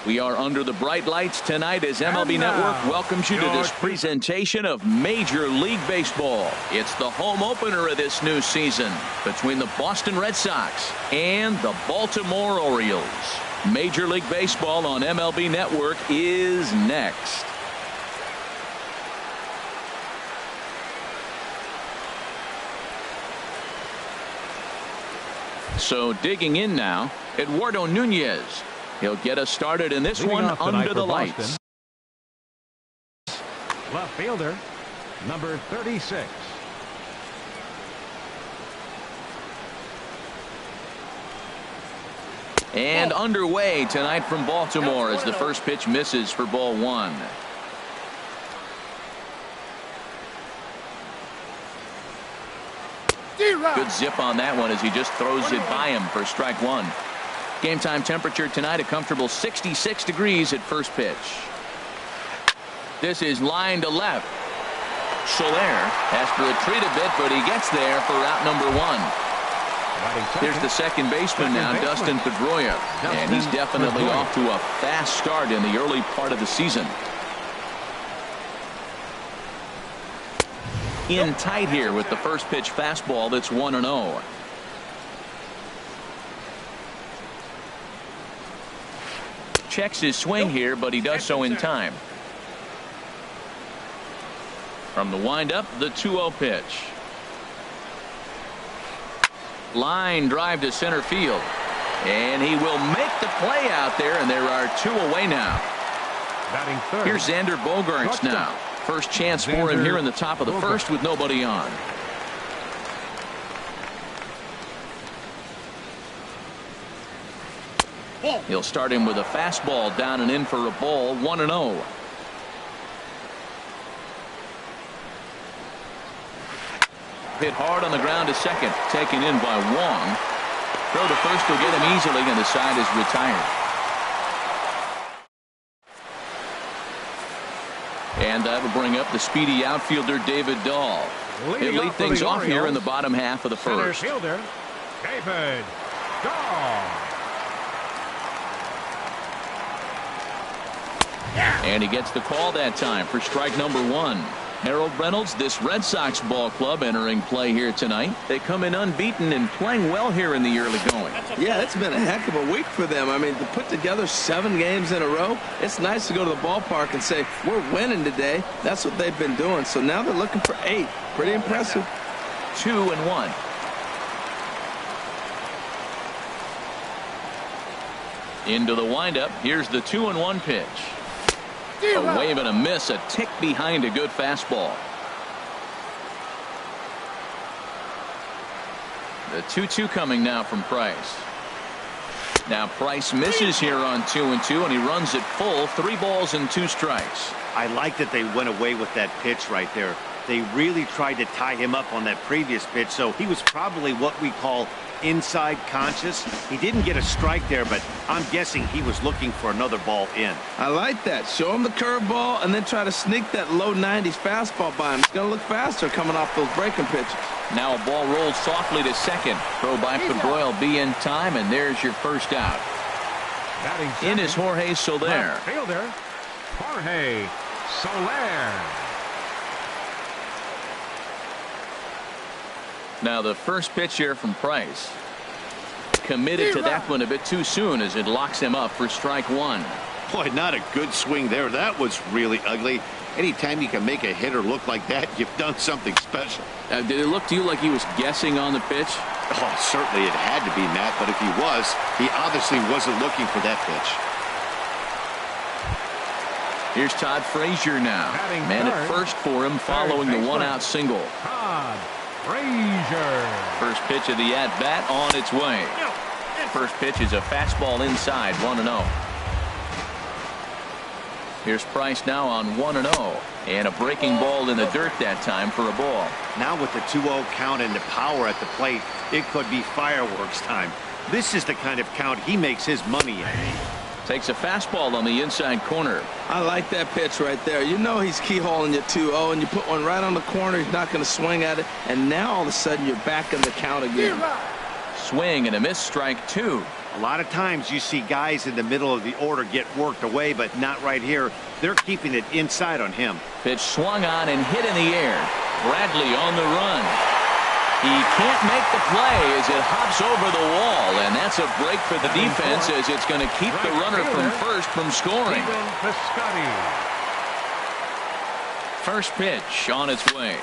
We are under the bright lights tonight as MLB Network welcomes you to this presentation of Major League Baseball. It's the home opener of this new season between the Boston Red Sox and the Baltimore Orioles. Major League Baseball on MLB Network is next. So digging in now, Eduardo Nunez. He'll get us started in this one under the lights. Left fielder, number 36. And underway tonight from Baltimore as the first pitch misses for ball one. Good zip on that one as he just throws it by him for strike one. Game time temperature tonight a comfortable 66 degrees at first pitch. This is line to left. Soler has to retreat a bit, but he gets there for out number one. Here's the second baseman now, Dustin Pedroia, and he's definitely off to a fast start in the early part of the season. In tight here with the first pitch fastball that's 1-0. Checks his swing here, but he does so in time. From the windup, the 2-0 pitch. Line drive to center field. And he will make the play out there, and there are two away now. Here's Xander Bogaerts now. First chance for him here in the top of the first with nobody on. He'll start him with a fastball down and in for a ball, 1-0. Hit hard on the ground to second, taken in by Wong. Throw to first will get him easily, and the side is retired. And that'll bring up the speedy outfielder David Dahl. He'll lead things off here in the bottom half of the first. Fielder, David Dahl. And he gets the call that time for strike number one. Harold Reynolds, this Red Sox ball club entering play here tonight. They come in unbeaten and playing well here in the early going. Yeah, it's been a heck of a week for them. I mean, to put together 7 games in a row, it's nice to go to the ballpark and say, we're winning today. That's what they've been doing. So now they're looking for 8. Pretty impressive. 2-1. Into the windup. Here's the 2-1 pitch. A wave and a miss, a tick behind a good fastball. The 2-2 coming now from Price. Now Price misses here on 2-2, and he runs it full. 3 balls and 2 strikes. I like that they went away with that pitch right there. They really tried to tie him up on that previous pitch, so he was probably what we call inside conscious. He didn't get a strike there, but I'm guessing he was looking for another ball in. I like that. Show him the curveball and then try to sneak that low 90s fastball by him. It's going to look faster coming off those breaking pitches. Now a ball rolled softly to second. Throw by Pedroia will be in time, and there's your first out. In is Jorge Soler. Fielder, Jorge Soler. Now the first pitch here from Price. Committed to that one a bit too soon as it locks him up for strike one. Boy, not a good swing there. That was really ugly. Anytime you can make a hitter look like that, you've done something special. Did it look to you like he was guessing on the pitch? Oh, certainly it had to be, Matt, but if he was, he obviously wasn't looking for that pitch. Here's Todd Frazier now. Man at first for him following the one-out single. Todd Frazier. First pitch of the at-bat on its way. First pitch is a fastball inside, 1-0. Here's Price now on 1-0. And a breaking ball in the dirt that time for a ball. Now with the 2-0 count and the power at the plate, it could be fireworks time. This is the kind of count he makes his money in. Takes a fastball on the inside corner. I like that pitch right there. You know he's keyholing your 2-0, and you put one right on the corner. He's not going to swing at it, and now all of a sudden you're back in the count again. Swing and a miss, strike 2. A lot of times you see guys in the middle of the order get worked away, but not right here. They're keeping it inside on him. Pitch swung on and hit in the air. Bradley on the run. He can't make the play as it hops over the wall, and that's a break for the defense as it's going to keep the runner from first from scoring. First pitch on its way.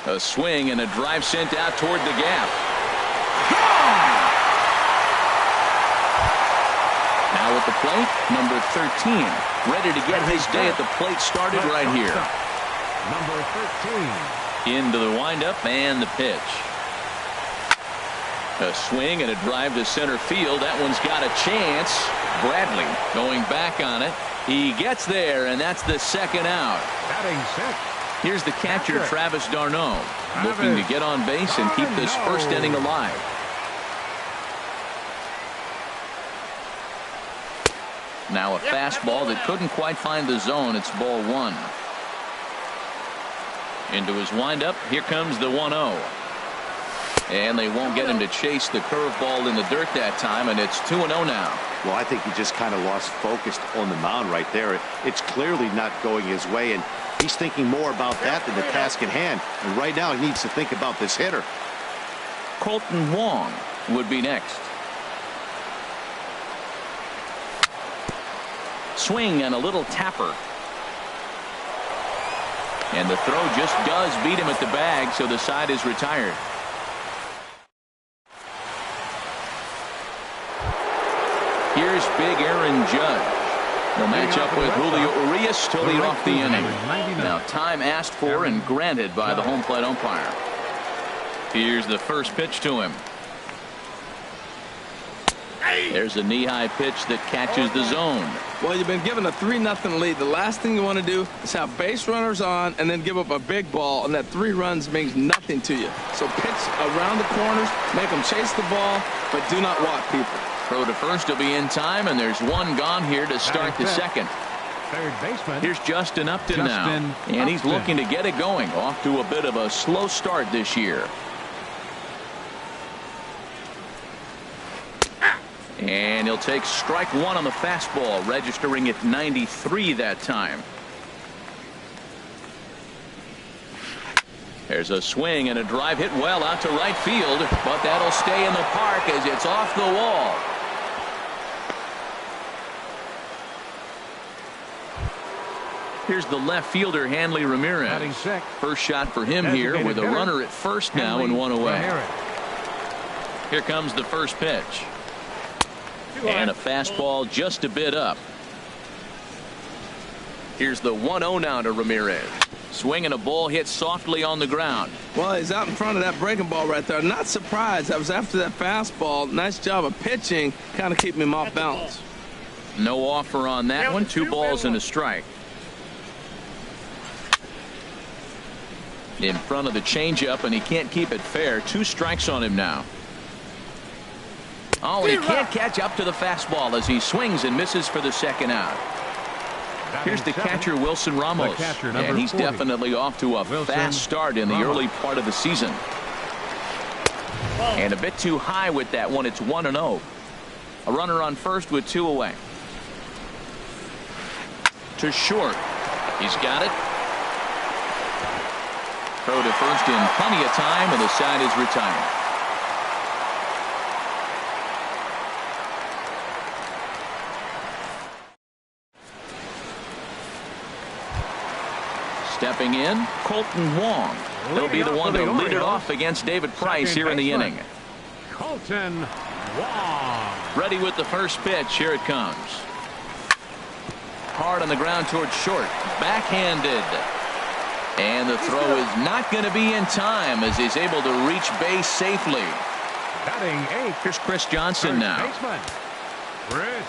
A swing and a drive sent out toward the gap. Now at the plate, number 13, ready to get his day at the plate started right here. Number 13. Into the windup and the pitch. A swing and a drive to center field. That one's got a chance. Bradley going back on it. He gets there, and that's the second out. Batting sixth. Here's the catcher, Travis d'Arnaud, looking to get on base and keep this first inning alive. Now a fastball that couldn't quite find the zone. It's ball one. Into his windup. Here comes the 1-0. And they won't get him to chase the curveball in the dirt that time, and it's 2-0 now. Well, I think he just kind of lost focus on the mound right there. It's clearly not going his way, and he's thinking more about that than the task at hand. And right now he needs to think about this hitter. Colton Wong would be next. Swing and a little tapper. And the throw just does beat him at the bag, so the side is retired. Here's big Aaron Judge. They'll match up with Julio Urias to lead off the inning. Now time asked for and granted by the home plate umpire. Here's the first pitch to him. There's a knee-high pitch that catches the zone. Well, you've been given a 3-0 lead. The last thing you want to do is have base runners on and then give up a big ball, and that 3 runs means nothing to you. So pitch around the corners, make them chase the ball, but do not walk people. Throw to first will be in time, and there's one gone here to start the second. Third baseman. Here's Justin Upton now, and he's looking to get it going. Off to a bit of a slow start this year. And he'll take strike one on the fastball, registering at 93 that time. There's a swing and a drive hit well out to right field, but that'll stay in the park as it's off the wall. Here's the left fielder, Hanley Ramirez. First shot for him here with a runner at first now and one away. Here comes the first pitch. And a fastball just a bit up. Here's the 1-0 now to Ramirez. Swing and a ball hit softly on the ground. Well, he's out in front of that breaking ball right there. Not surprised. That was after that fastball. Nice job of pitching, kind of keeping him off balance. No offer on that one. 2 balls and a strike. In front of the changeup, and he can't keep it fair. 2 strikes on him now. Oh, and he can't catch up to the fastball as he swings and misses for the second out. Here's the catcher, Wilson Ramos, and he's definitely off to a fast start in the early part of the season. And a bit too high with that one. It's 1-0. A runner on first with 2 away. To short. He's got it. Throw to first in plenty of time, and the side is retired. Stepping in, Colton Wong. He'll be the one to lead it off against David Price here in the inning. Colton Wong. Ready with the first pitch. Here it comes. Hard on the ground towards short. Backhanded. And the throw is not going to be in time as he's able to reach base safely. Batting 8. Here's Chris Johnson now. Baseman. Chris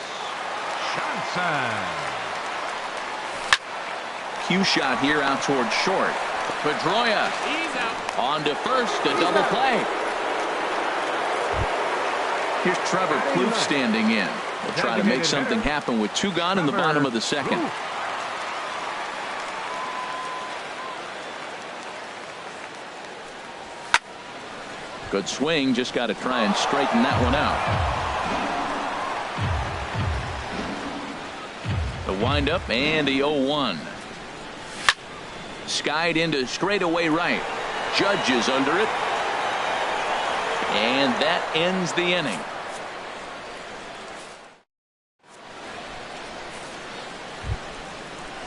Johnson. Cue shot here out towards short. Pedroia on to first, a double play. Here's Trevor Plouffe standing in. He'll try to make something happen with 2 gone in the bottom of the second. Good swing, just got to try and straighten that one out. windup and the 0-1. Skied into straightaway right. Judge is under it. And that ends the inning.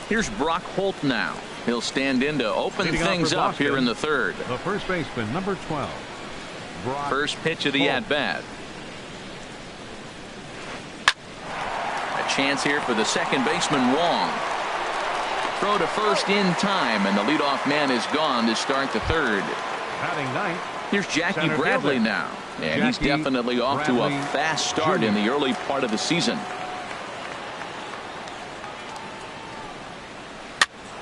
Here's Brock Holt now. He'll stand in to open things up here in the third. The first baseman, number 12. Brock First pitch of the Holt. at-bat. A chance here for the second baseman, Wong. Throw to first in time, and the leadoff man is gone to start the third. Batting ninth. Here's Jackie Center Bradley fielder. now. And he's Jackie definitely off to a Bradley fast start in Jr. the early part of the season.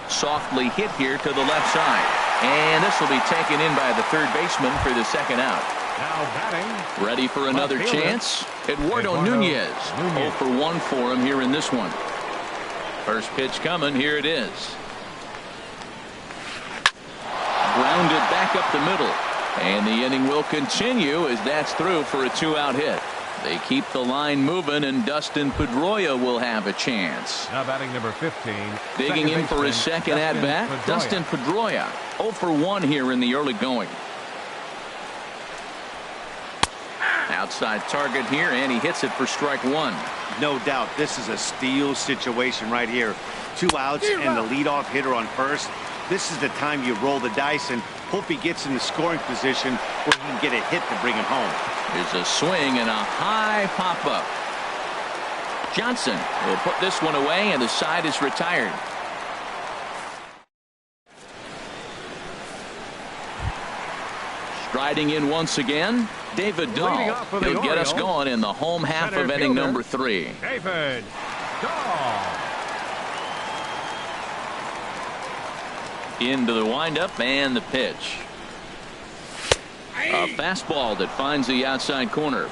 Softly hit here to the left side. And this will be taken in by the third baseman for the second out. Now batting. Ready for another Left fielder. chance. Eduardo Eduardo Nunez. Nunez. 0 for 1 for him here in this one. First pitch coming. Here it is. Grounded back up the middle. And the inning will continue as that's through for a 2-out hit. They keep the line moving, and Dustin Pedroia will have a chance. Now batting number 15. Digging in for his baseman, second Dustin at-bat, Pedroia. Dustin Pedroia. 0 for 1 here in the early going. Outside target here, and he hits it for strike one. No doubt this is a steal situation right here. 2 outs and the leadoff hitter on first. This is the time you roll the dice and hope he gets in the scoring position where he can get a hit to bring him home. There's a swing and a high pop-up. Johnson will put this one away, and the side is retired. Striding in once again, David Dahl. Leading off for the He'll get us Orioles, going in the home half center of inning fielder, number 3. David Dahl. Into the windup and the pitch. A fastball that finds the outside corner.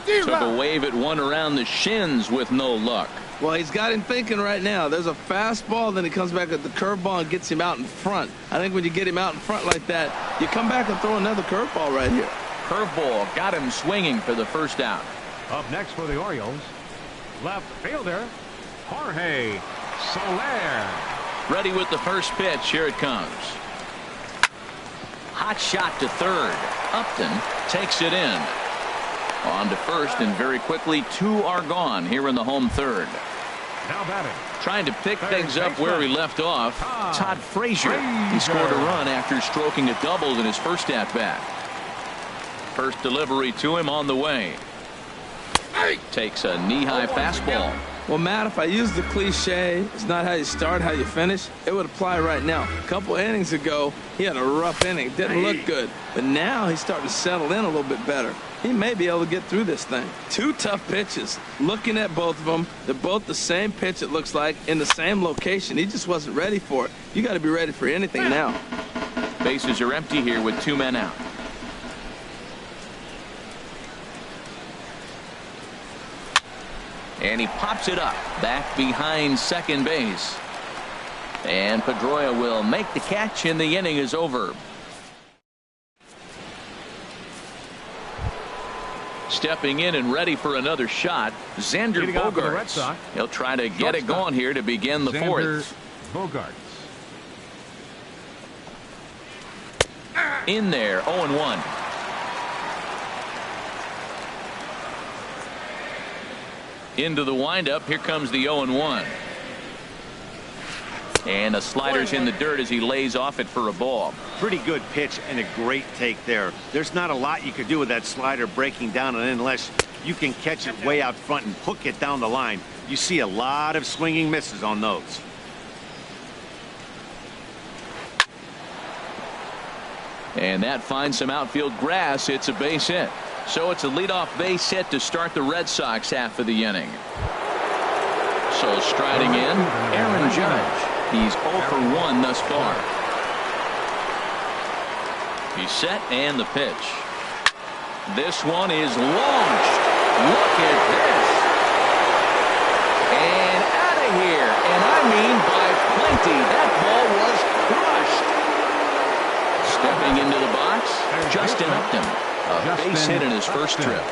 Took a wave at one around the shins with no luck. Well, he's got him thinking right now. There's a fastball, then he comes back at the curveball and gets him out in front. I think when you get him out in front like that, you come back and throw another curveball right here. Curveball got him swinging for the first out. Up next for the Orioles, left fielder Jorge Soler. Ready with the first pitch. Here it comes. Hot shot to third. Upton takes it in. On to first, and very quickly 2 are gone here in the home third. Now batting. Trying to pick Third things up where he left off. Todd Frazier. He scored a run after stroking a double in his first at-bat. First delivery to him on the way. Takes a knee-high fastball. Well, Matt, if I use the cliche, it's not how you start, how you finish, it would apply right now. A couple innings ago, he had a rough inning. Didn't look good. But now he's starting to settle in a little bit better. He may be able to get through this thing. 2 tough pitches. Looking at both of them, they're both the same pitch, it looks like, in the same location. He just wasn't ready for it. You got to be ready for anything now. Bases are empty here with 2 men out. And he pops it up back behind second base. And Pedroia will make the catch, and the inning is over. Stepping in and ready for another shot, Xander Leading off for the Red Bogaerts. Sox, He'll try to get it going here to begin the Xander fourth. Bogaerts. In there, 0-1. Into the windup. Here comes the 0-1. And the slider's in the dirt as he lays off it for a ball. Pretty good pitch and a great take there. There's not a lot you could do with that slider breaking down, and unless you can catch it way out front and hook it down the line, you see a lot of swinging misses on those. And that finds some outfield grass. It's a base hit. So it's a leadoff base hit to start the Red Sox half of the inning. So striding in, Aaron Judge. He's 0 for 1 thus far. He's set, and the pitch. This one is launched. Look at this. And out of here. And I mean by plenty. That ball was crushed. Stepping into the box, Justin Upton. A base hit in his first trip.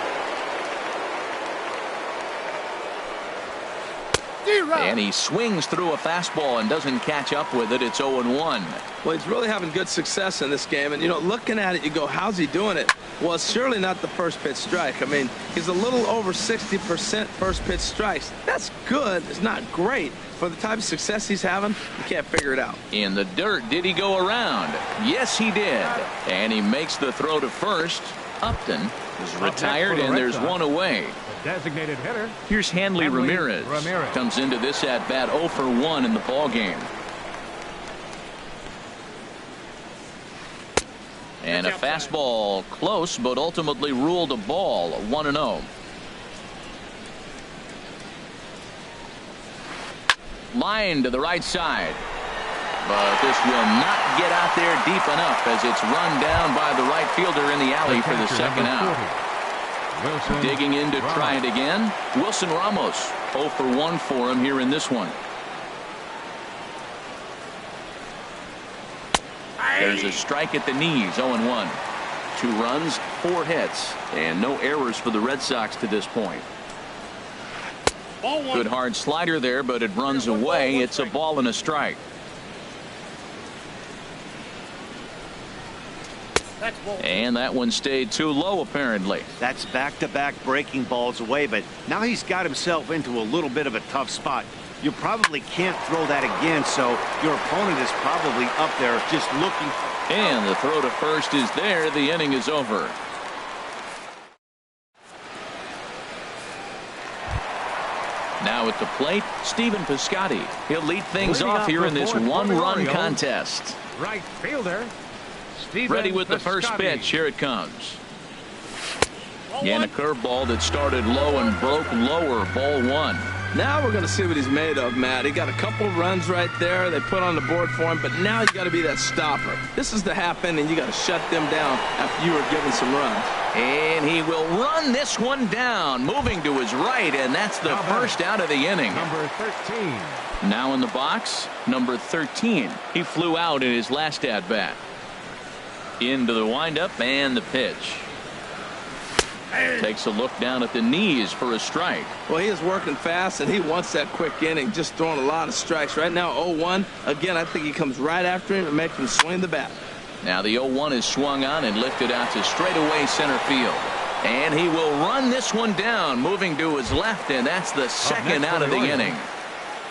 And he swings through a fastball and doesn't catch up with it. It's 0-1. Well, he's really having good success in this game. And, you know, looking at it, you go, how's he doing it? Well, it's surely not the first pitch strike. I mean, he's a little over 60% first pitch strikes. That's good. It's not great. For the type of success he's having, you can't figure it out. In the dirt, did he go around? Yes, he did. And he makes the throw to first. Upton is retired, and there's one away. Designated hitter. Here's Hanley Ramirez. Comes into this at bat 0 for 1 in the ball game. And a fastball close, but ultimately ruled a ball. 1-0. Line to the right side. But this will not get out there deep enough as it's run down by the right fielder in the alley for the second out. Digging in to try it again. Wilson Ramos. 0 for 1 for him here in this one. There's a strike at the knees. 0-1. 2 runs, 4 hits, and no errors for the Red Sox to this point. Good hard slider there, but it runs away. It's a ball and a strike. And that one stayed too low, apparently. That's back-to-back breaking balls away, but now he's got himself into a little bit of a tough spot. You probably can't throw that again, so your opponent is probably up there just looking. And the throw to first is there. The inning is over. Now at the plate, Stephen Piscotty. He'll lead things off here in this one-run contest. Right fielder. Ready with the first pitch. Here it comes. And a curveball that started low and broke lower. Ball 1. Now we're going to see what he's made of, Matt. He got a couple runs right there. They put on the board for him, but now you got to be that stopper. This is the half inning. You got to shut them down after you were given some runs. And he will run this one down, moving to his right, and that's the first out of the inning. Number 13. Now in the box, number 13. He flew out in his last at-bat. Into the windup and the pitch. Takes a look down at the knees for a strike. Well, he is working fast, and he wants that quick inning, just throwing a lot of strikes. Right now, 0-1. Again, I think he comes right after him and makes him swing the bat. Now the 0-1 is swung on and lifted out to straightaway center field. And he will run this one down, moving to his left, and that's the second out of the inning.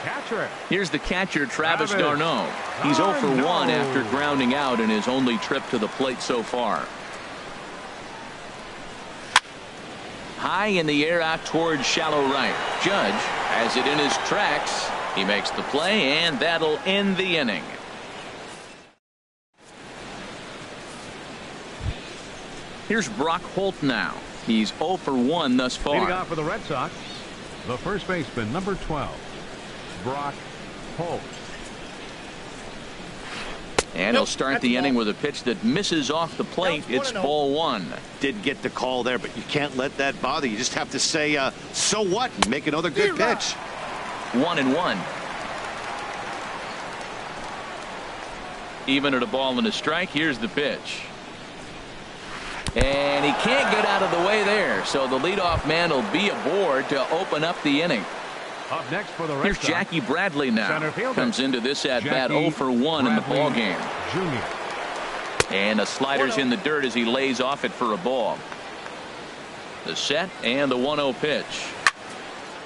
Catcher. Here's the catcher, Travis d'Arnaud. He's 0 for 1 after grounding out in his only trip to the plate so far. High in the air out towards shallow right. Judge has it in his tracks. He makes the play, and that'll end the inning. Here's Brock Holt now. He's 0 for 1 thus far. Leading off for the Red Sox, the first baseman, number 12, Brock Holt. And he'll start the inning with a pitch that misses off the plate. It's ball 1. Did get the call there, but you can't let that bother. You just have to say, so what? And make another good pitch. 1-1. Even at a ball and a strike. Here's the pitch. And he can't get out of the way there. So the leadoff man will be aboard to open up the inning. Up next for the Red Here's Sox, Jackie Bradley now. Comes into this at bat 0 for 1 in the ball game. Jr. And the slider's in the dirt as he lays off it for a ball. The set and the 1-0 pitch.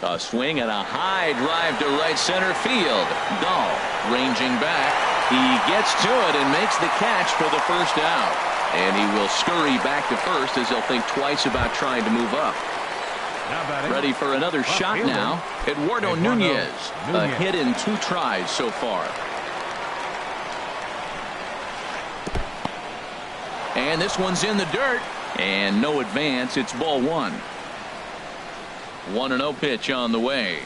A swing and a high drive to right center field. Dahl ranging back. He gets to it and makes the catch for the first out. And he will scurry back to first as he'll think twice about trying to move up. Ready for another shot now. Eduardo Nunez. A hit in 2 tries so far. And this one's in the dirt. And no advance. It's ball 1. 1-0 pitch on the way.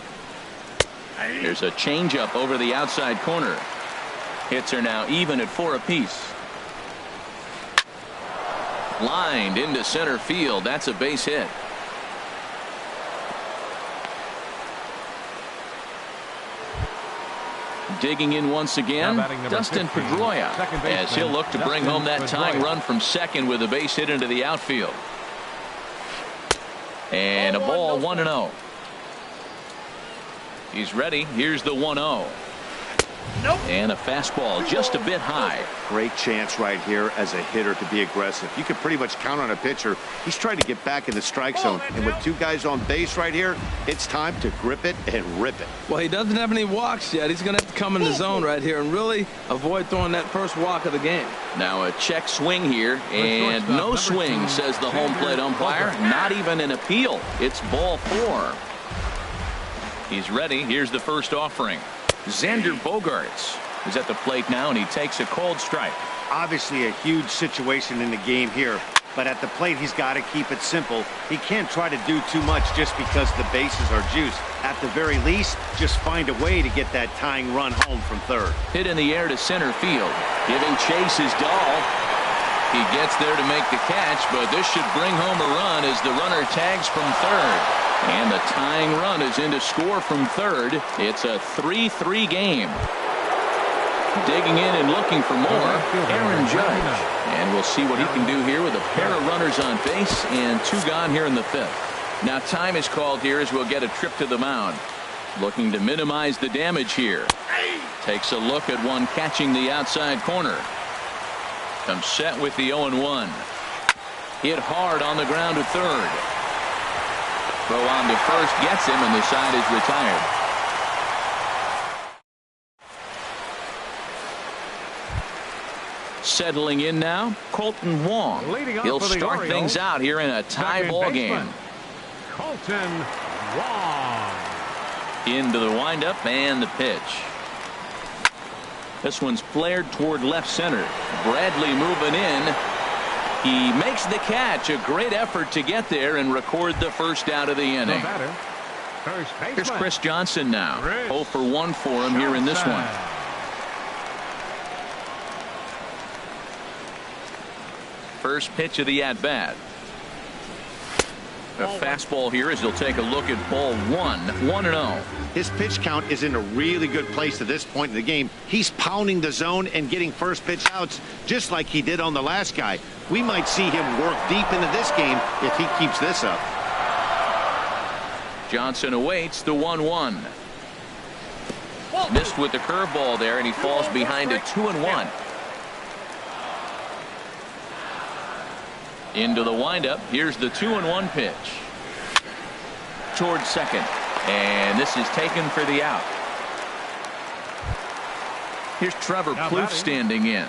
There's a changeup over the outside corner. Hits are now even at 4 apiece. Lined into center field. That's a base hit. Digging in once again, Dustin 15, Pedroia, second baseman, as he'll look to bring Dustin home that tying Pedroia. run from second with a base hit into the outfield. And a ball 1-0. He's ready. Here's the 1-0. Nope. And a fastball just a bit high. Great chance right here as a hitter to be aggressive. You can pretty much count on a pitcher. He's trying to get back in the strike zone. And with two guys on base right here, it's time to grip it and rip it. Well, he doesn't have any walks yet. He's going to have to come in the zone right here and really avoid throwing that first walk of the game. Now a check swing here, and no swing, says the home plate umpire. Not even an appeal. It's ball 4. He's ready. Here's the first offering. Xander Bogaerts is at the plate now, and he takes a cold strike. Obviously a huge situation in the game here, but at the plate he's got to keep it simple. He can't try to do too much just because the bases are juiced. At the very least, just find a way to get that tying run home from third. Hit in the air to center field. Giving chase is Dahl. He gets there to make the catch, but this should bring home a run as the runner tags from third. And the tying run is in to score from third. It's a 3-3 game. Digging in and looking for more, Aaron Judge. And we'll see what he can do here with a pair of runners on base and 2 gone here in the 5th. Now time is called here as we'll get a trip to the mound. Looking to minimize the damage here. Takes a look at one catching the outside corner. Comes set with the 0-1. Hit hard on the ground to third. Throw on to first gets him, and the side is retired. Settling in now, Colton Wong. He'll start things out here in a tie ball game. Colton Wong. Into the windup and the pitch. This one's flared toward left center. Bradley moving in. He makes the catch. A great effort to get there and record the first out of the inning. Here's Chris Johnson now. 0 for 1 for him here in this one. First pitch of the at-bat. A fastball here as he'll take a look at ball 1. 1-0. His pitch count is in a really good place at this point in the game. He's pounding the zone and getting first pitch outs just like he did on the last guy. We might see him work deep into this game if he keeps this up. Johnson awaits the 1-1. Missed with the curveball there, and he falls behind a 2-1. Into the windup. Here's the 2-1 pitch. Towards second. And this is taken for the out. Here's Trevor Plouffe standing in.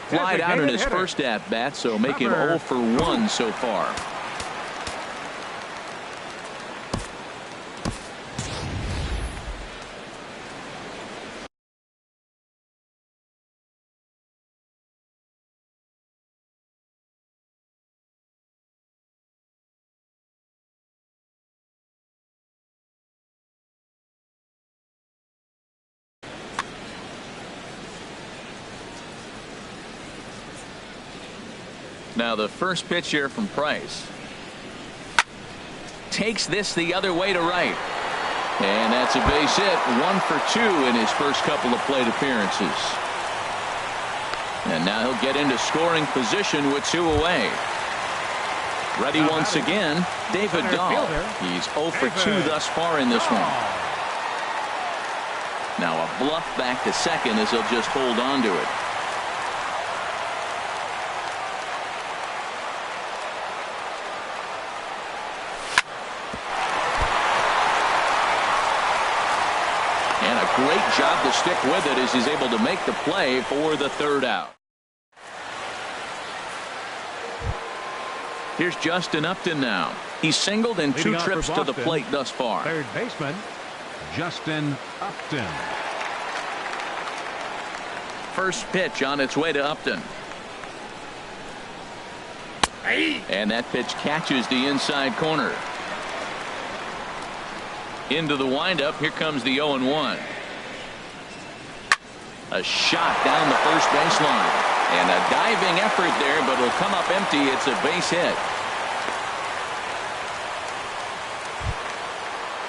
Flied out in his first at-bat, so make him 0 for 1 so far. Now the first pitch here from Price. Takes this the other way to right. And that's a base hit. 1 for 2 in his first couple of plate appearances. And now he'll get into scoring position with 2 away. Ready once again, David Dahl. He's 0 for 2 thus far in this one. Now a bluff back to second as he'll just hold on to it. Great job to stick with it as he's able to make the play for the third out. Here's Justin Upton now. He's singled in 2 trips to the plate thus far. Third baseman, Justin Upton. First pitch on its way to Upton. And that pitch catches the inside corner. Into the windup. Here comes the 0-1. A shot down the first baseline. And a diving effort there, but it'll come up empty. It's a base hit.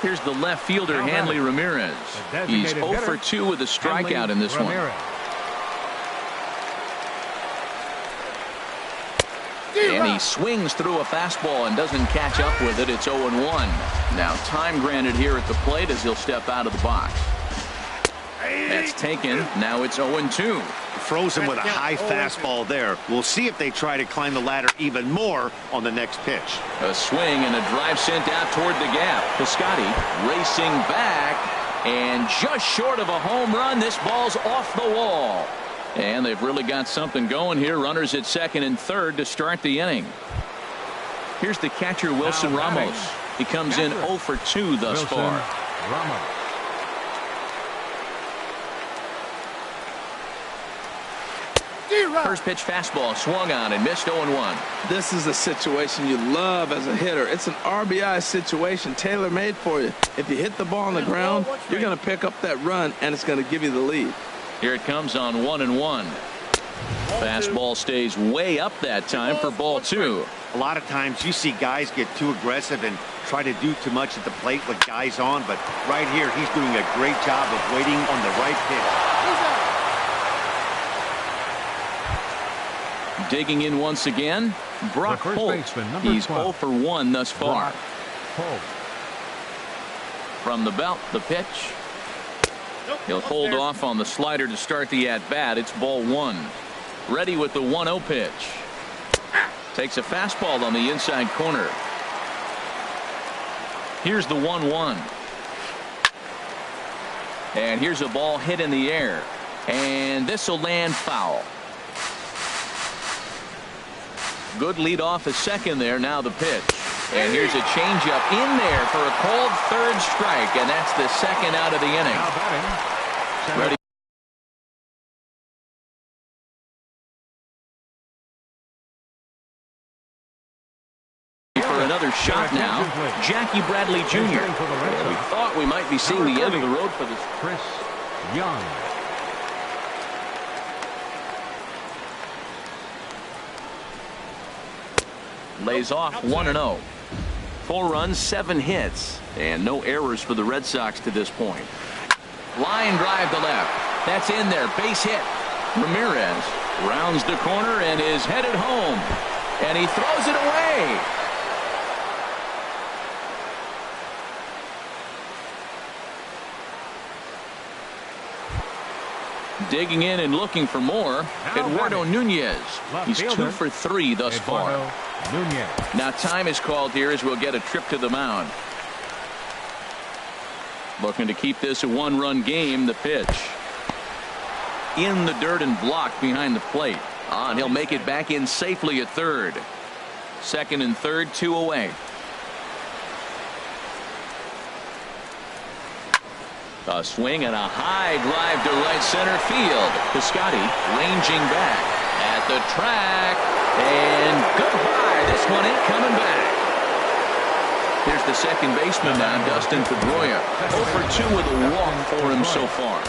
Here's the left fielder, Hanley Ramirez. He's 0 for 2 with a strikeout in this one. And he swings through a fastball and doesn't catch up with it. It's 0-1. Now time granted here at the plate as he'll step out of the box. That's taken. Now it's 0-2. Frozen with a high fastball there. We'll see if they try to climb the ladder even more on the next pitch. A swing and a drive sent out toward the gap. Piscotty racing back and just short of a home run. This ball's off the wall. And they've really got something going here. Runners at second and third to start the inning. Here's the catcher, Wilson Ramos. He comes in 0 for 2 thus far. First pitch fastball swung on and missed 0-1. This is a situation you love as a hitter. It's an RBI situation tailor-made for you. If you hit the ball on the ground, you're going to pick up that run, and it's going to give you the lead. Here it comes on 1-1. Fastball stays way up that time for ball 2. A lot of times you see guys get too aggressive and try to do too much at the plate with guys on, but right here he's doing a great job of waiting on the right pitch. Digging in once again, Brock Holt. He's 0 for 1 thus far. From the belt, the pitch. He'll hold off on the slider to start the at-bat. It's ball 1. Ready with the 1-0 pitch. Takes a fastball on the inside corner. Here's the 1-1. And here's a ball hit in the air. And this will land foul. Good lead off a second there. Now the pitch. And here's a changeup in there for a called third strike. And that's the second out of the inning. Ready. For another shot now, Jackie Bradley Jr. We thought we might be seeing the end of the road for this. Chris Young. Lays off 1-0. 4 runs, 7 hits, and no errors for the Red Sox to this point. Line drive to left. That's in there. Base hit. Ramirez rounds the corner and is headed home. And he throws it away. Digging in and looking for more, Eduardo Nunez. He's 2 for 3 thus far. Now time is called here as we'll get a trip to the mound. Looking to keep this a 1-run game. The pitch. In the dirt and blocked behind the plate. And he'll make it back in safely at third. Second and third, 2 away. A swing and a high drive to right center field. Piscotty ranging back at the track. And goodbye. This one ain't coming back. Here's the second baseman now, Dustin Pedroia. 0 for 2 with a walk for him so far.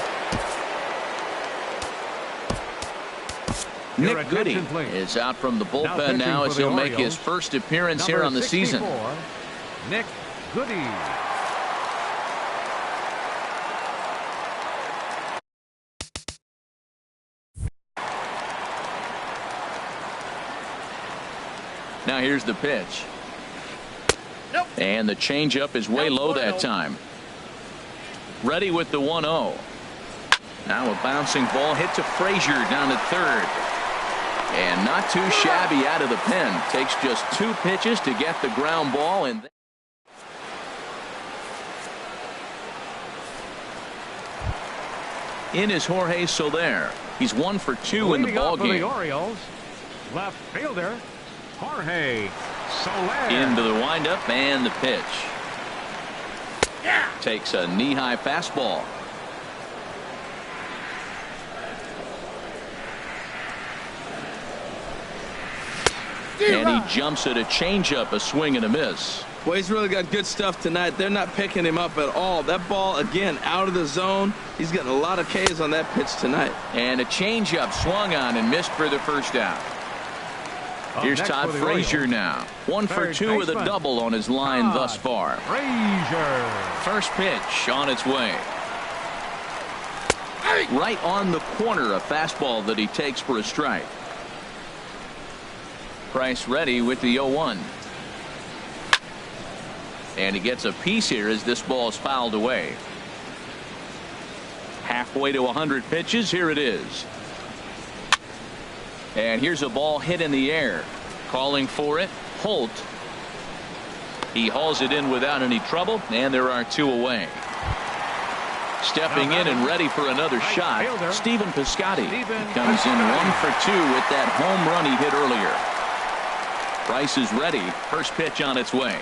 Nick Goody is out from the bullpen now as he'll make his first appearance here on the season. Nick Goody. Now here's the pitch. And the changeup is way low that time. Ready with the 1-0. Now a bouncing ball hit to Frazier down at third. And not too shabby out of the pen. Takes just 2 pitches to get the ground ball. And in is Jorge Soler. He's 1 for 2 in the ball game. The Orioles, left fielder Jorge Soler. Into the windup and the pitch. Takes a knee-high fastball. And he jumps at a changeup, a swing and a miss. Well, he's really got good stuff tonight. They're not picking him up at all. That ball, again, out of the zone. He's getting a lot of Ks on that pitch tonight. And a changeup swung on and missed for the first out. Here's next Todd for the Frazier Orioles. now. 1 for Third 2 with a baseman, double on his line Todd thus far. Frazier. First pitch on its way. Right on the corner, a fastball that he takes for a strike. Price ready with the 0-1. And he gets a piece here as this ball is fouled away. Halfway to 100 pitches. Here it is. And here's a ball hit in the air. Calling for it, Holt. He hauls it in without any trouble, and there are 2 away. Stepping in and ready for another shot, Stephen Piscotty comes in 1 for 2 with that home run he hit earlier. Price is ready. First pitch on its way.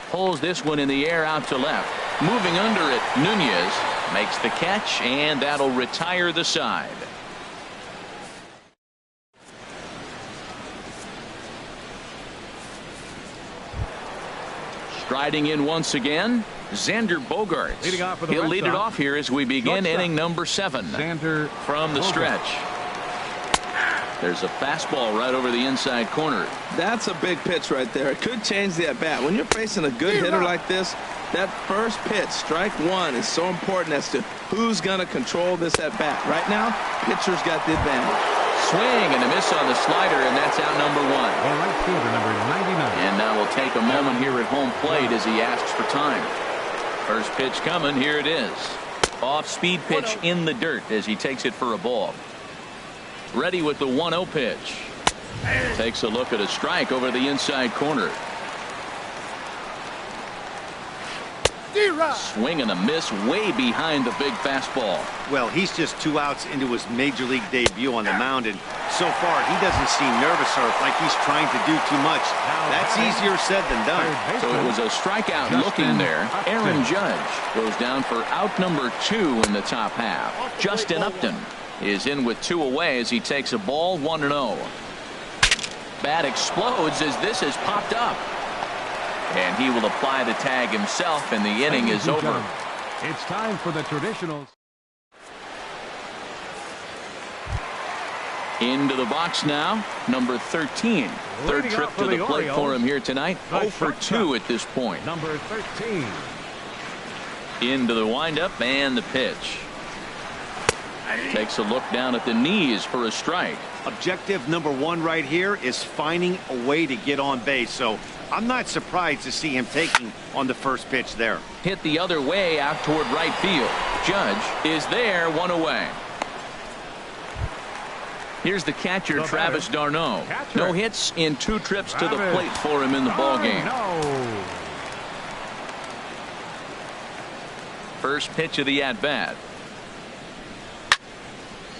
Pulls this one in the air out to left. Moving under it, Nunez makes the catch, and that'll retire the side. Striding in once again, Xander Bogaerts. He'll lead it off here as we begin inning number 7. Xander from the stretch. There's a fastball right over the inside corner. That's a big pitch right there. It could change the at-bat. When you're facing a good hitter like this, that first pitch, strike 1, is so important as to who's going to control this at-bat. Right now, pitcher's got the advantage. Swing and a miss on the slider, and that's out number 1. The right fielder, number 99. And now we'll take a moment here at home plate as he asks for time. First pitch coming. Here it is. Off-speed pitch in the dirt as he takes it for a ball. Ready with the 1-0 pitch. Takes a look at a strike over the inside corner. Swing and a miss way behind the big fastball. Well, he's just 2 outs into his major league debut on the mound, and so far he doesn't seem nervous or like he's trying to do too much. That's easier said than done. So it was a strikeout looking there. Aaron Judge goes down for out number 2 in the top half. Justin Upton is in with 2 away as he takes a ball 1-0. Bat explodes as this has popped up. And he will apply the tag himself, and the inning is over. It's time for the traditionals. Into the box now, number 13. Third trip to the plate for him here tonight. 0 for 2 at this point. Number 13. Into the windup and the pitch. Takes a look down at the knees for a strike. Objective number 1 right here is finding a way to get on base. So I'm not surprised to see him taking on the first pitch there. Hit the other way out toward right field. Judge is there, 1 away. Here's the catcher, Travis d'Arnaud. No hits in 2 trips to the plate for him in the ballgame. First pitch of the at-bat.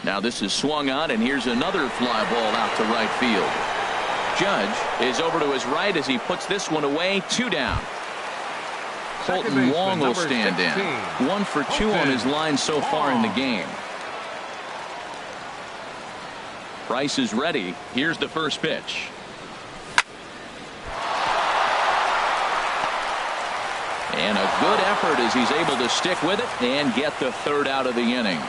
Now this is swung on, and here's another fly ball out to right field. Judge is over to his right as he puts this one away. 2 down. Colton Wong will stand in. 1 for 2 on his line so far in the game. Price is ready. Here's the first pitch. And a good effort as he's able to stick with it and get the 3rd out of the inning.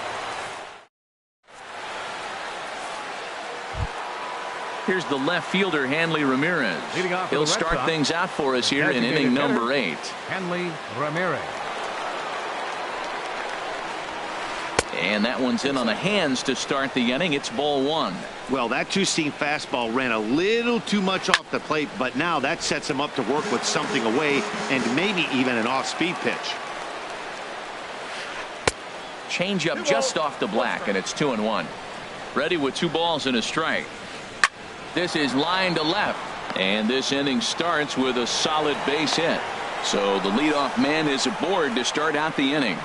Here's the left fielder, Hanley Ramirez. He'll start things out for us here in inning number 8. Hanley Ramirez. And that one's in on the hands to start the inning. It's ball 1. Well, that 2-seam fastball ran a little too much off the plate, but now that sets him up to work with something away and maybe even an off-speed pitch. Change up just off the black, and it's 2-1. Ready with 2 balls and a strike. This is line to left, and this inning starts with a solid base hit. So the leadoff man is aboard to start out the inning.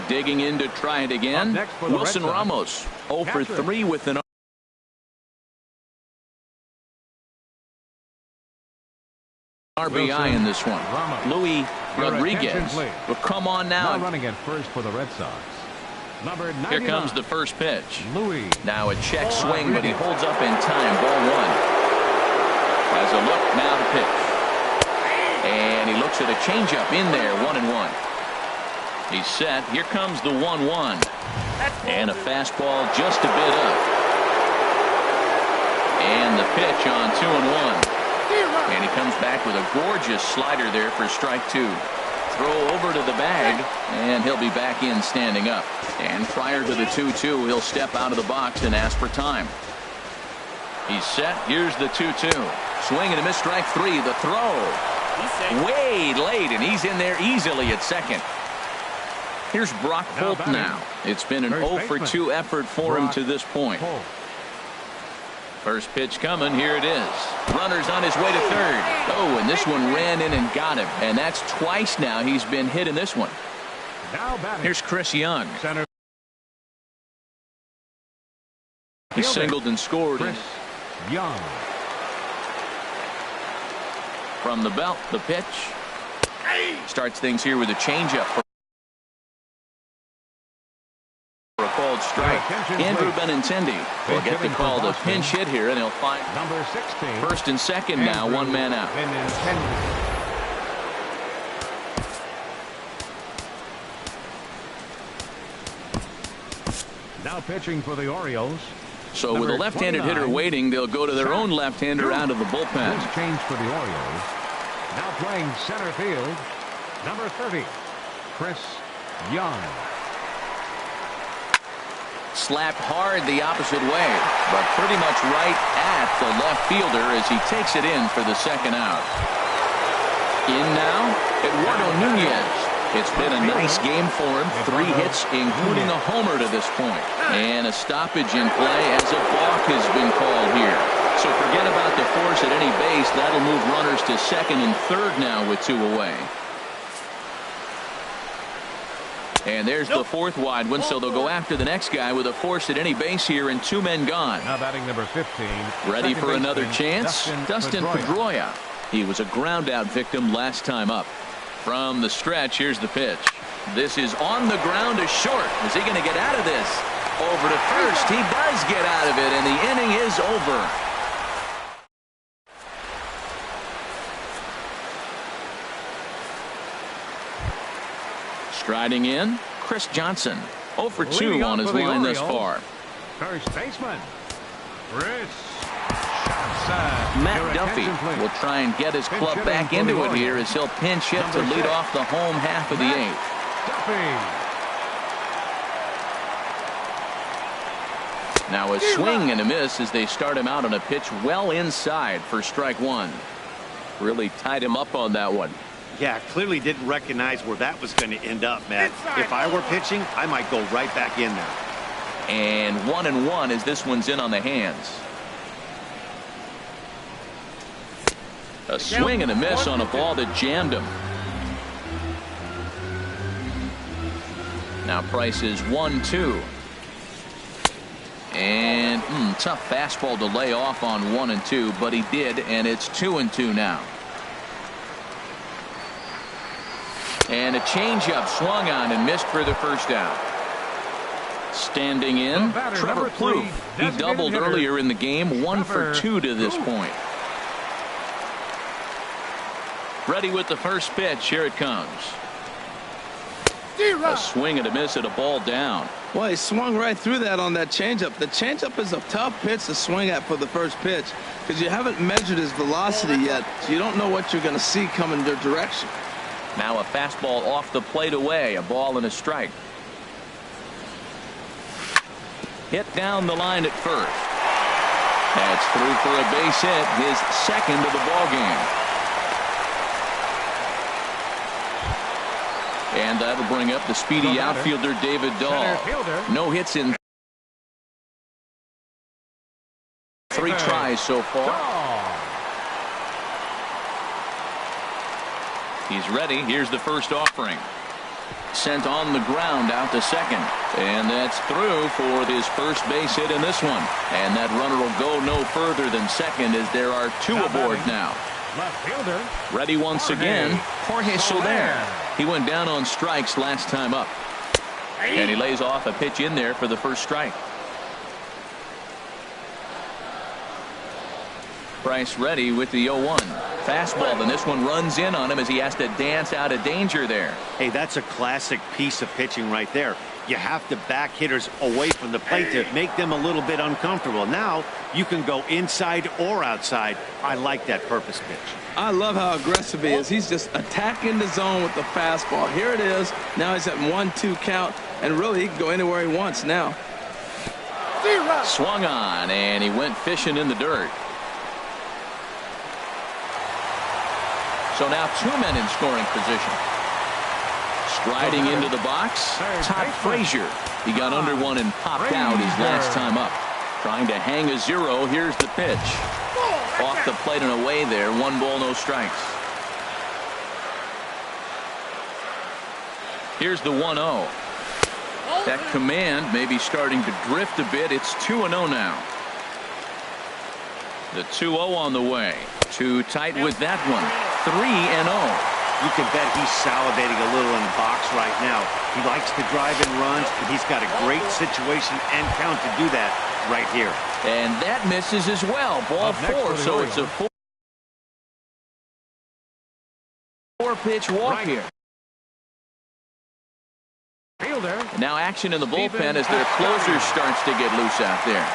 Digging in to try it again, Wilson Ramos. 0 for 3 with an RBI in this one. Louis Rodriguez will come on now. Running at first for the Red Sox. Number 99. Here comes the first pitch. Louis. Now a check swing, but he holds up in time. Ball 1. Has a look, now the pitch. And he looks at a changeup in there, 1-1. He's set. Here comes the 1-1. And a fastball just a bit up. And the pitch on 2-1. And he comes back with a gorgeous slider there for strike 2. Throw over to the bag, and he'll be back in standing up. And prior to the 2-2, he'll step out of the box and ask for time. He's set. Here's the 2-2. Swing and a miss, strike 3. The throw. Way late, and he's in there easily at second. Here's Brock Holt now. It's been an 0-for-2 effort for him to this point. First pitch coming. Here it is. Runner's on his way to third. Oh, and this one ran in and got him. And that's twice now he's been hit in this one. Here's Chris Young. He singled and scored. Chris Young. From the belt, the pitch. Starts things here with a changeup for a called strike. Andrew Benintendi will get the call to pinch hit here, and he'll find number 16. First and second now, one man out. Now pitching for the Orioles. So with a left-handed hitter waiting, they'll go to their own left-hander out of the bullpen. This change for the Orioles. Now playing center field, number 30, Chris Young. Slapped hard the opposite way, but pretty much right at the left fielder as he takes it in for the second out. In now, Eduardo Nunez. It's been a nice game for him. 3 hits, including a homer to this point. And a stoppage in play as a balk has been called here. So forget about the force at any base. That'll move runners to second and third now with 2 away. And there's the 4th wide one, so they'll go after the next guy with a force at any base here and 2 men gone. Now batting number 15. Ready for another chance? Dustin Pedroia. He was a ground out victim last time up. From the stretch, here's the pitch. This is on the ground to short. Is he going to get out of this? Over to first. He does get out of it, and the inning is over. Striding in, Chris Johnson. 0-for-2 on his line thus far. First baseman, Chris Matt Duffy will try and get his club back into it here as he'll pinch hit to lead off the home half of the 8th. Now a swing and a miss as they start him out on a pitch well inside for strike 1. Really tied him up on that one. Yeah, clearly didn't recognize where that was going to end up, Matt. If I were pitching, I might go right back in there. And 1-1 as this one's in on the hands. A swing and a miss on a ball that jammed him. Now Price is 1-2. And tough fastball to lay off on 1 and 2, but he did, and it's 2 and 2 now. And a changeup swung on and missed for the first out. Standing in, Trevor Plouffe. He doubled earlier in the game, 1 for 2 to this point. Ready with the first pitch. Here it comes. A swing and a miss at a ball down. Well, he swung right through that on that changeup. The changeup is a tough pitch to swing at for the first pitch because you haven't measured his velocity yet, so you don't know what you're going to see coming their direction. Now a fastball off the plate away, a ball and a strike. Hit down the line at first. That's through for a base hit, his second of the ball game. And that'll bring up the speedy outfielder David Dahl. No hits in 3 tries so far. He's ready. Here's the first offering. Sent on the ground out to second. And that's through for his first base hit in this one. And that runner will go no further than second as there are 2 aboard now. Left fielder. Ready once again, Jorge Soler. He went down on strikes last time up. And he lays off a pitch in there for the first strike. Price ready with the 0-1. fastball, then this one runs in on him as he has to dance out of danger there. Hey, that's a classic piece of pitching right there. You have to back hitters away from the plate to make them a little bit uncomfortable. Now you can go inside or outside. I like that purpose pitch. I love how aggressive he is. He's just attacking the zone with the fastball. Here it is. Now he's at 1-2 count, and really he can go anywhere he wants now. Swung on, and he went fishing in the dirt. So now 2 men in scoring position. Striding into the box, Todd Frazier. He got under one and popped out his last time up. Trying to hang a 0. Here's the pitch. Off the plate and away there. 1 ball, no strikes. Here's the 1-0. That command may be starting to drift a bit. It's 2-0 now. The 2-0 on the way. Too tight with that one. 3-0. You can bet he's salivating a little in the box right now. He likes to drive in runs, and he's got a great situation and count to do that right here. And that misses as well. Ball 4, so it's a 4-pitch walk here. Fielder. Now action in the bullpen as their closer starts to get loose out there.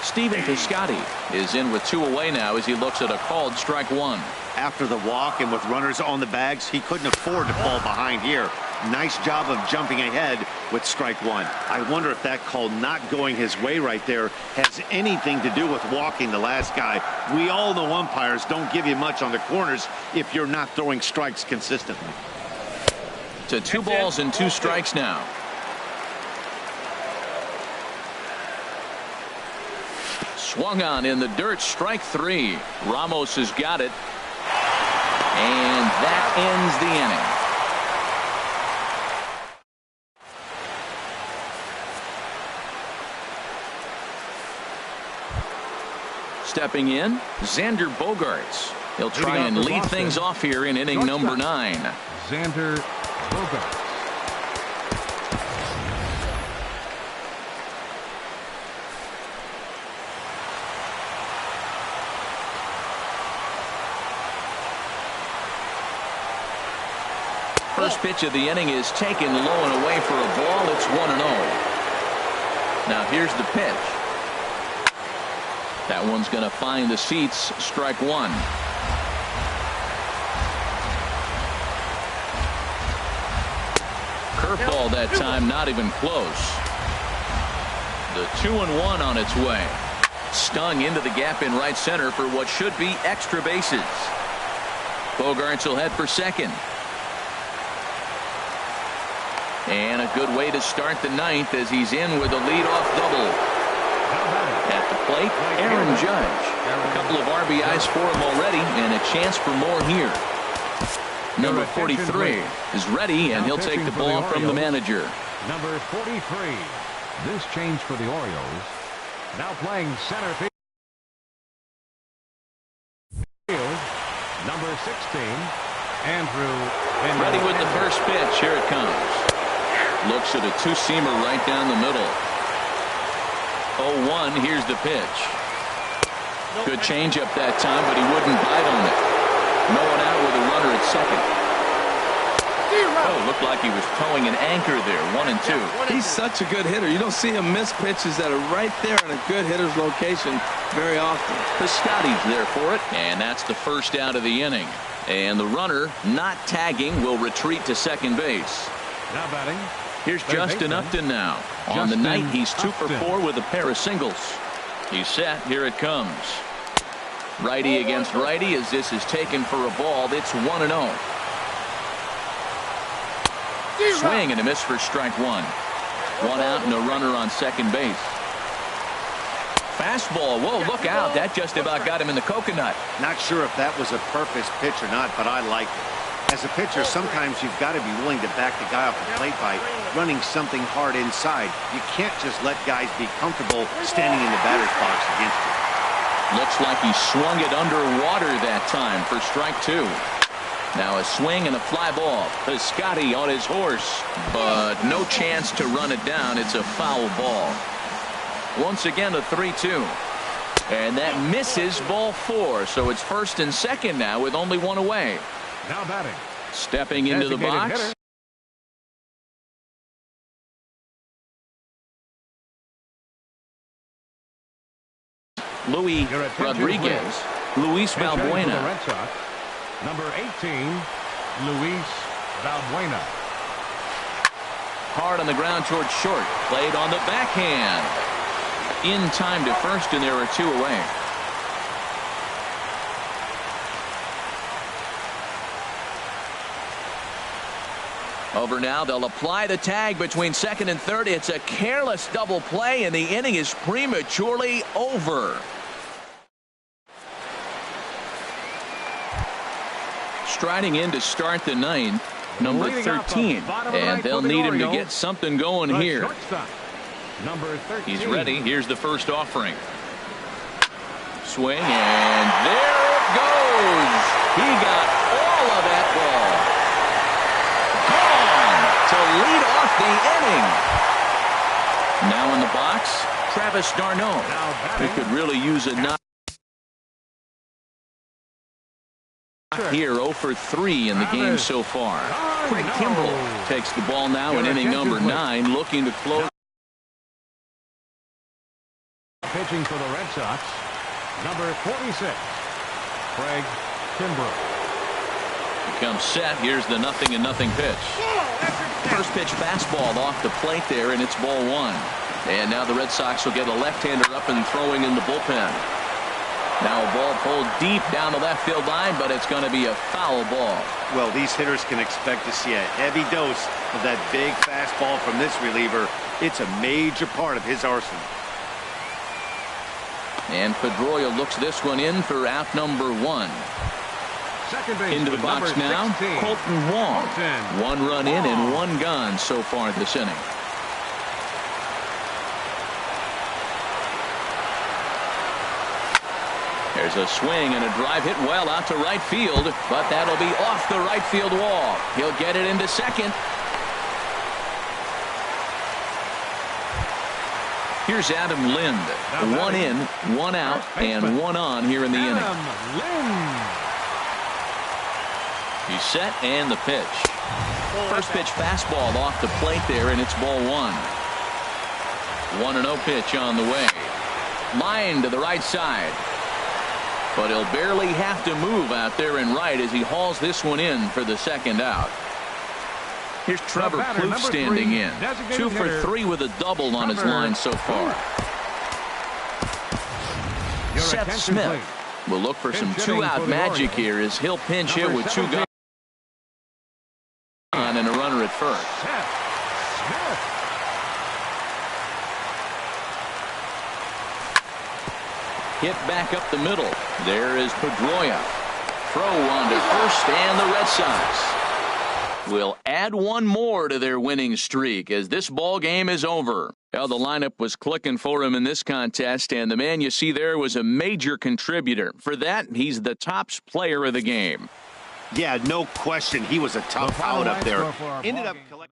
Stephen Piscotty is in with 2 away now as he looks at a called strike 1. After the walk and with runners on the bags, he couldn't afford to fall behind here. Nice job of jumping ahead with strike 1. I wonder if that call not going his way right there has anything to do with walking the last guy. We all know umpires don't give you much on the corners if you're not throwing strikes consistently. To 2 balls and 2 strikes now. Swung on in the dirt, strike 3. Ramos has got it. And that ends the inning. Stepping in, Xander Bogaerts. He'll try and lead things off here in inning number 9. Xander Bogaerts. First pitch of the inning is taken low and away for a ball. It's 1-0. Now here's the pitch. That one's going to find the seats. Strike 1. Curveball that time, not even close. The 2-1 on its way. Stung into the gap in right center for what should be extra bases. Bogaerts will head for second. And a good way to start the 9th as he's in with a leadoff double. At the plate, Aaron Judge. A couple of RBIs for him already and a chance for more here. Number 43 is ready, and he'll take the ball from the manager. Number 43. This change for the Orioles. Now playing center field. Number 16, Andrew. Ready with the first pitch. Here it comes. Looks at a 2-seamer right down the middle. 0-1. Here's the pitch. Good changeup that time, but he wouldn't bite on it. No one out with a runner at second. Oh, looked like he was towing an anchor there. 1-2. He's such a good hitter. You don't see him miss pitches that are right there in a good hitter's location very often. Piscotty's there for it, and that's the first out of the inning. And the runner, not tagging, will retreat to second base. Now batting. Here's Justin Upton now. On the night, he's 2 for 4 with a pair of singles. He's set. Here it comes. Righty against righty as this is taken for a ball. It's 1-0. Swing and a miss for strike 1. 1 out and a runner on second base. Fastball. Whoa, look out. That just about got him in the coconut. Not sure if that was a purpose pitch or not, but I like it. As a pitcher, sometimes you've got to be willing to back the guy off the plate by running something hard inside. You can't just let guys be comfortable standing in the batter's box against you. Looks like he swung it underwater that time for strike 2. Now a swing and a fly ball. Piscotty on his horse, but no chance to run it down. It's a foul ball. Once again, a 3-2. And that misses ball 4. So it's first and second now with only one away. Now batting. Stepping into the Designated box. hitter. Luis Your attention, Rodriguez. Luis Pitch hitting for the Valbuena. Red Sox. Number 18, Luis Valbuena. Hard on the ground towards short. Played on the backhand. In time to first, and there are 2 away. Over now, they'll apply the tag between second and third. It's a careless double play, and the inning is prematurely over. Striding in to start the ninth, number Leading out the 13, bottom of the and ninth they'll for the need him to Orioles, get something going the here. shortstop, number 13. He's ready. Here's the first offering. Swing, and there it goes. He got all of that ball. Gone to lead off the inning. Now in the box, Travis d'Arnaud. He could really use a knock here. 0 for 3 in the game so far. Craig Kimbrell takes the ball now in inning number 9, looking to close. Pitching for the Red Sox, number 46, Craig Kimbrell. Becomes set. Here's the 0-0 pitch. First pitch fastball off the plate there, and it's ball 1. And now the Red Sox will get a left-hander up and throwing in the bullpen. Now a ball pulled deep down the left field line, but it's going to be a foul ball. Well, these hitters can expect to see a heavy dose of that big fastball from this reliever. It's a major part of his arsenal. And Pedroia looks this one in for out number 1. Second base Into the box now, 16. Colton Wong. Colton 1 run in and 1 gone so far this inning. There's a swing and a drive hit well out to right field, but that'll be off the right field wall. He'll get it into second. Here's Adam Lind. 1 in, 1 out, and 1 on here in the inning. He's set, and the pitch. First pitch fastball off the plate there, and it's ball 1. 1-0 pitch on the way. Line to the right side. But he'll barely have to move out there in right as he hauls this one in for the second out. Here's Trevor Plouffe standing in. 2 for 3 with a double on his line so far. Seth Smith will look for some 2-out magic here as he'll pinch hit with 2 guys on and a runner at first. Hit back up the middle. There is Pedroia. Throw on to first, and the Red Sox will add 1 more to their winning streak as this ball game is over. Well, the lineup was clicking for him in this contest, and the man you see there was a major contributor. For that, he's the top player of the game. Yeah, no question. He was a tough out up there. Ended up collecting.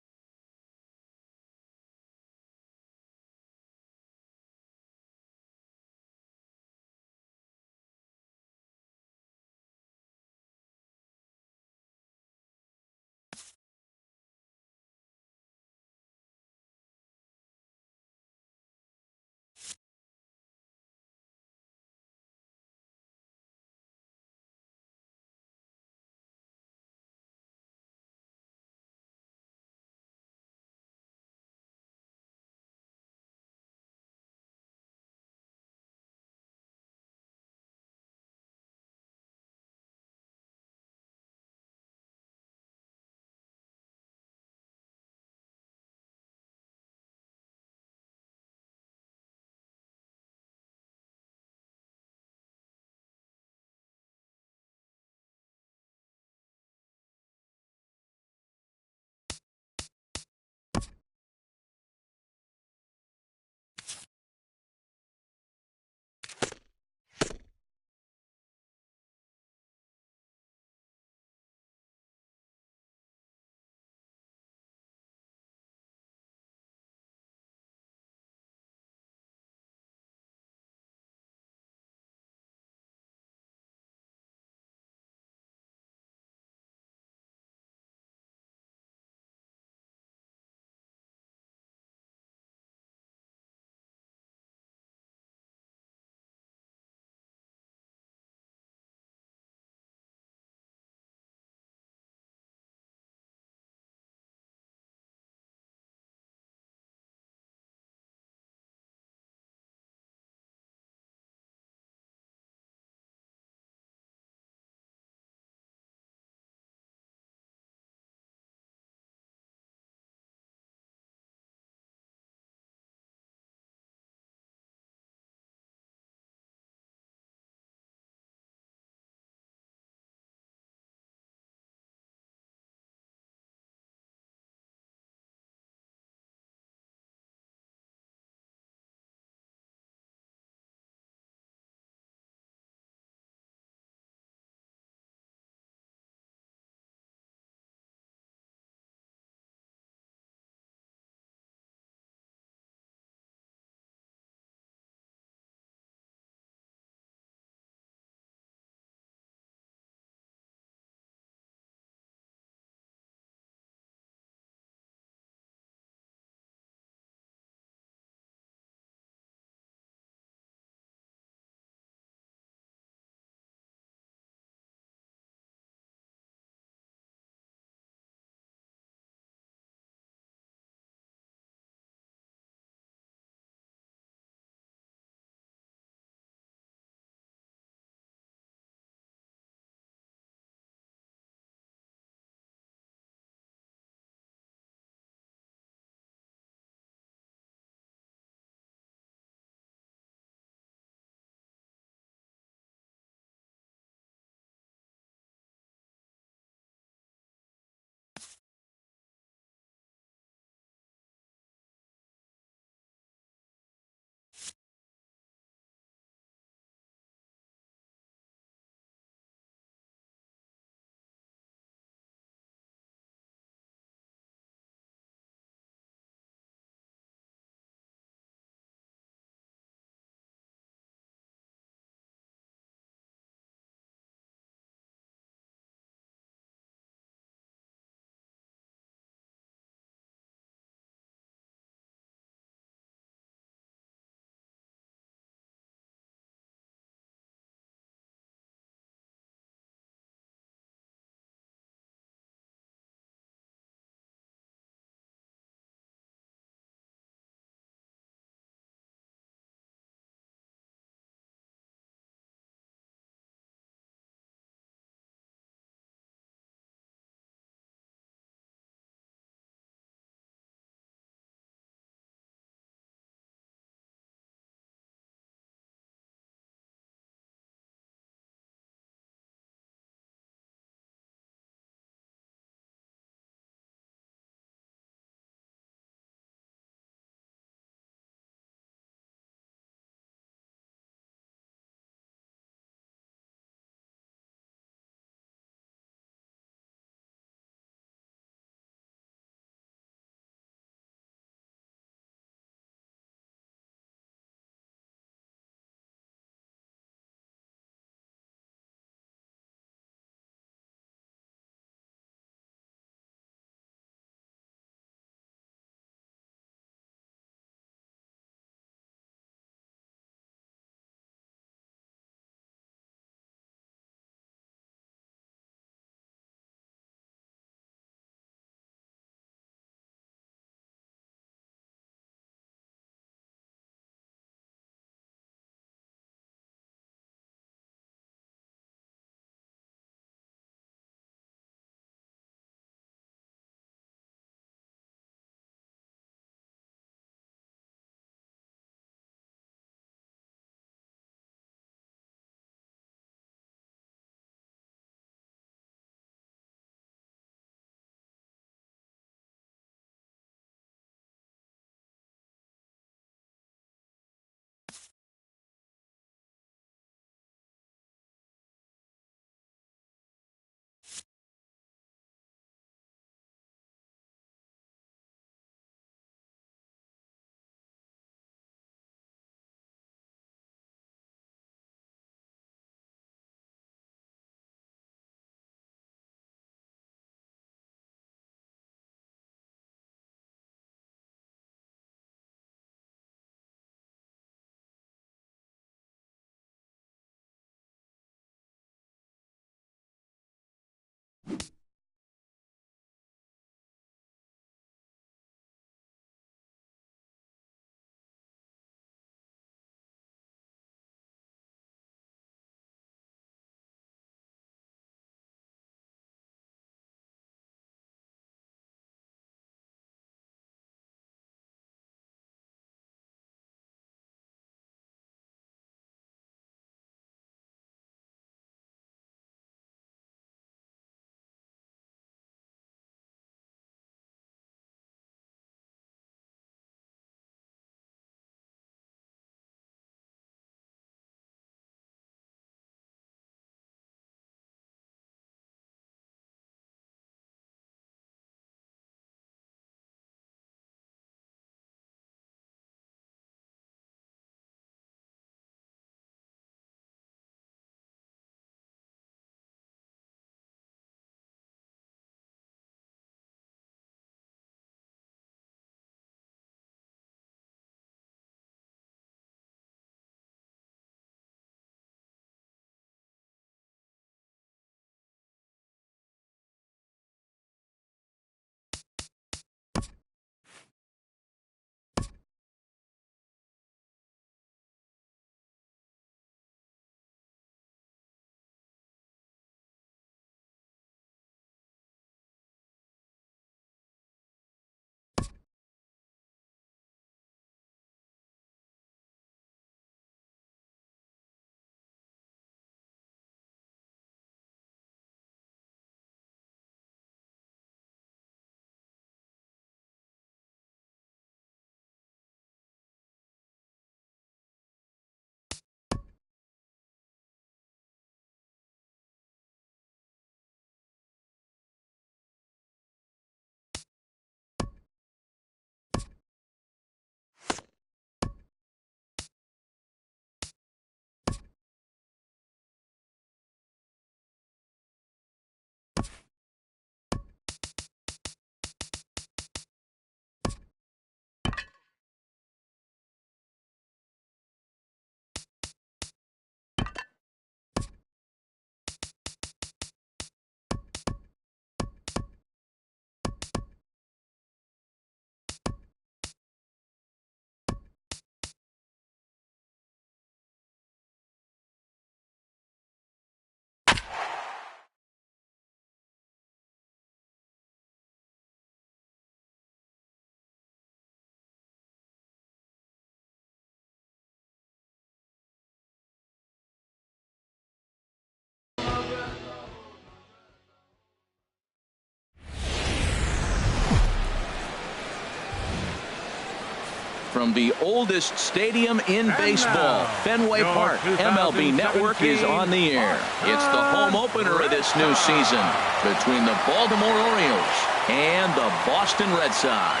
from the oldest stadium in baseball, Fenway Park. MLB Network is on the air. It's the home opener of this new season between the Baltimore Orioles and the Boston Red Sox.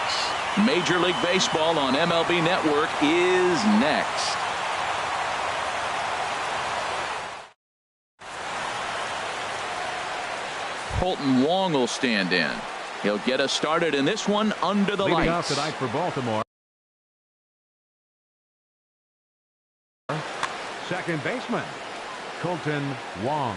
Major League Baseball on MLB Network is next. Colton Wong will stand in. He'll get us started in this one under the Leading lights. off tonight for Baltimore, second baseman, Colton Wong.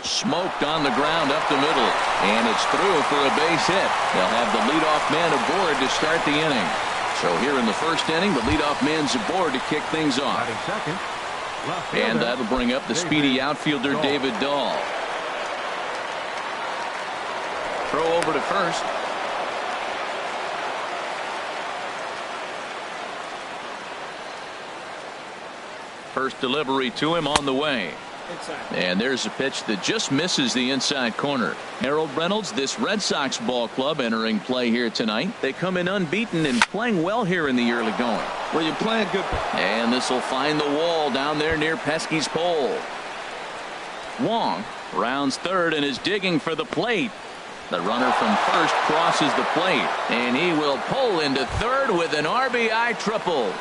Smoked on the ground up the middle, and it's through for a base hit. They'll have the leadoff man aboard to start the inning. So here in the first inning, the leadoff man's aboard to kick things off. Second, and that'll bring up the speedy outfielder David Dahl. Throw over to first. First delivery to him on the way. And there's a pitch that just misses the inside corner. Harold Reynolds, this Red Sox ball club entering play here tonight. They come in unbeaten and playing well here in the early going. Well, you're playing good. And this will find the wall down there near Pesky's pole. Wong rounds third and is digging for the plate. The runner from first crosses the plate, and he will pull into third with an RBI triple.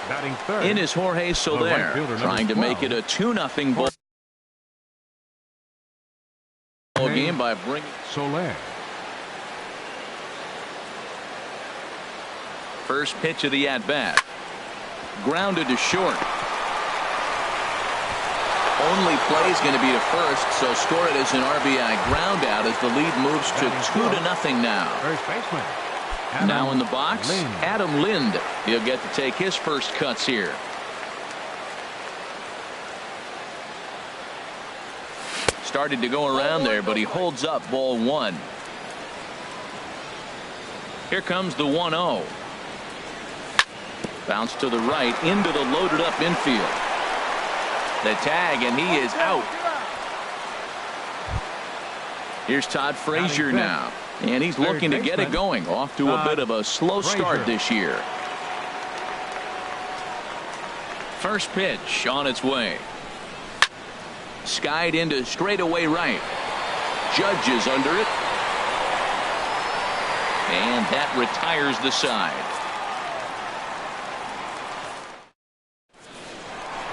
batting third. In is Jorge Soler, trying to make it a 2-0 ball game by bringing Soler. First pitch of the at-bat. Grounded to short. Only play is going to be to first, so score it as an RBI ground out as the lead moves to 2-0 now. First baseman. Now in the box, Lind. Adam Lind. He'll get to take his first cuts here. Started to go around there, but he holds up ball one. Here comes the 1-0. Bounce to the right into the loaded up infield. The tag, and he is out. Here's Todd Frazier now, and he's looking to get it going. Off to a bit of a slow start this year. First pitch on its way. Skied into straightaway right. Judge is under it. And that retires the side.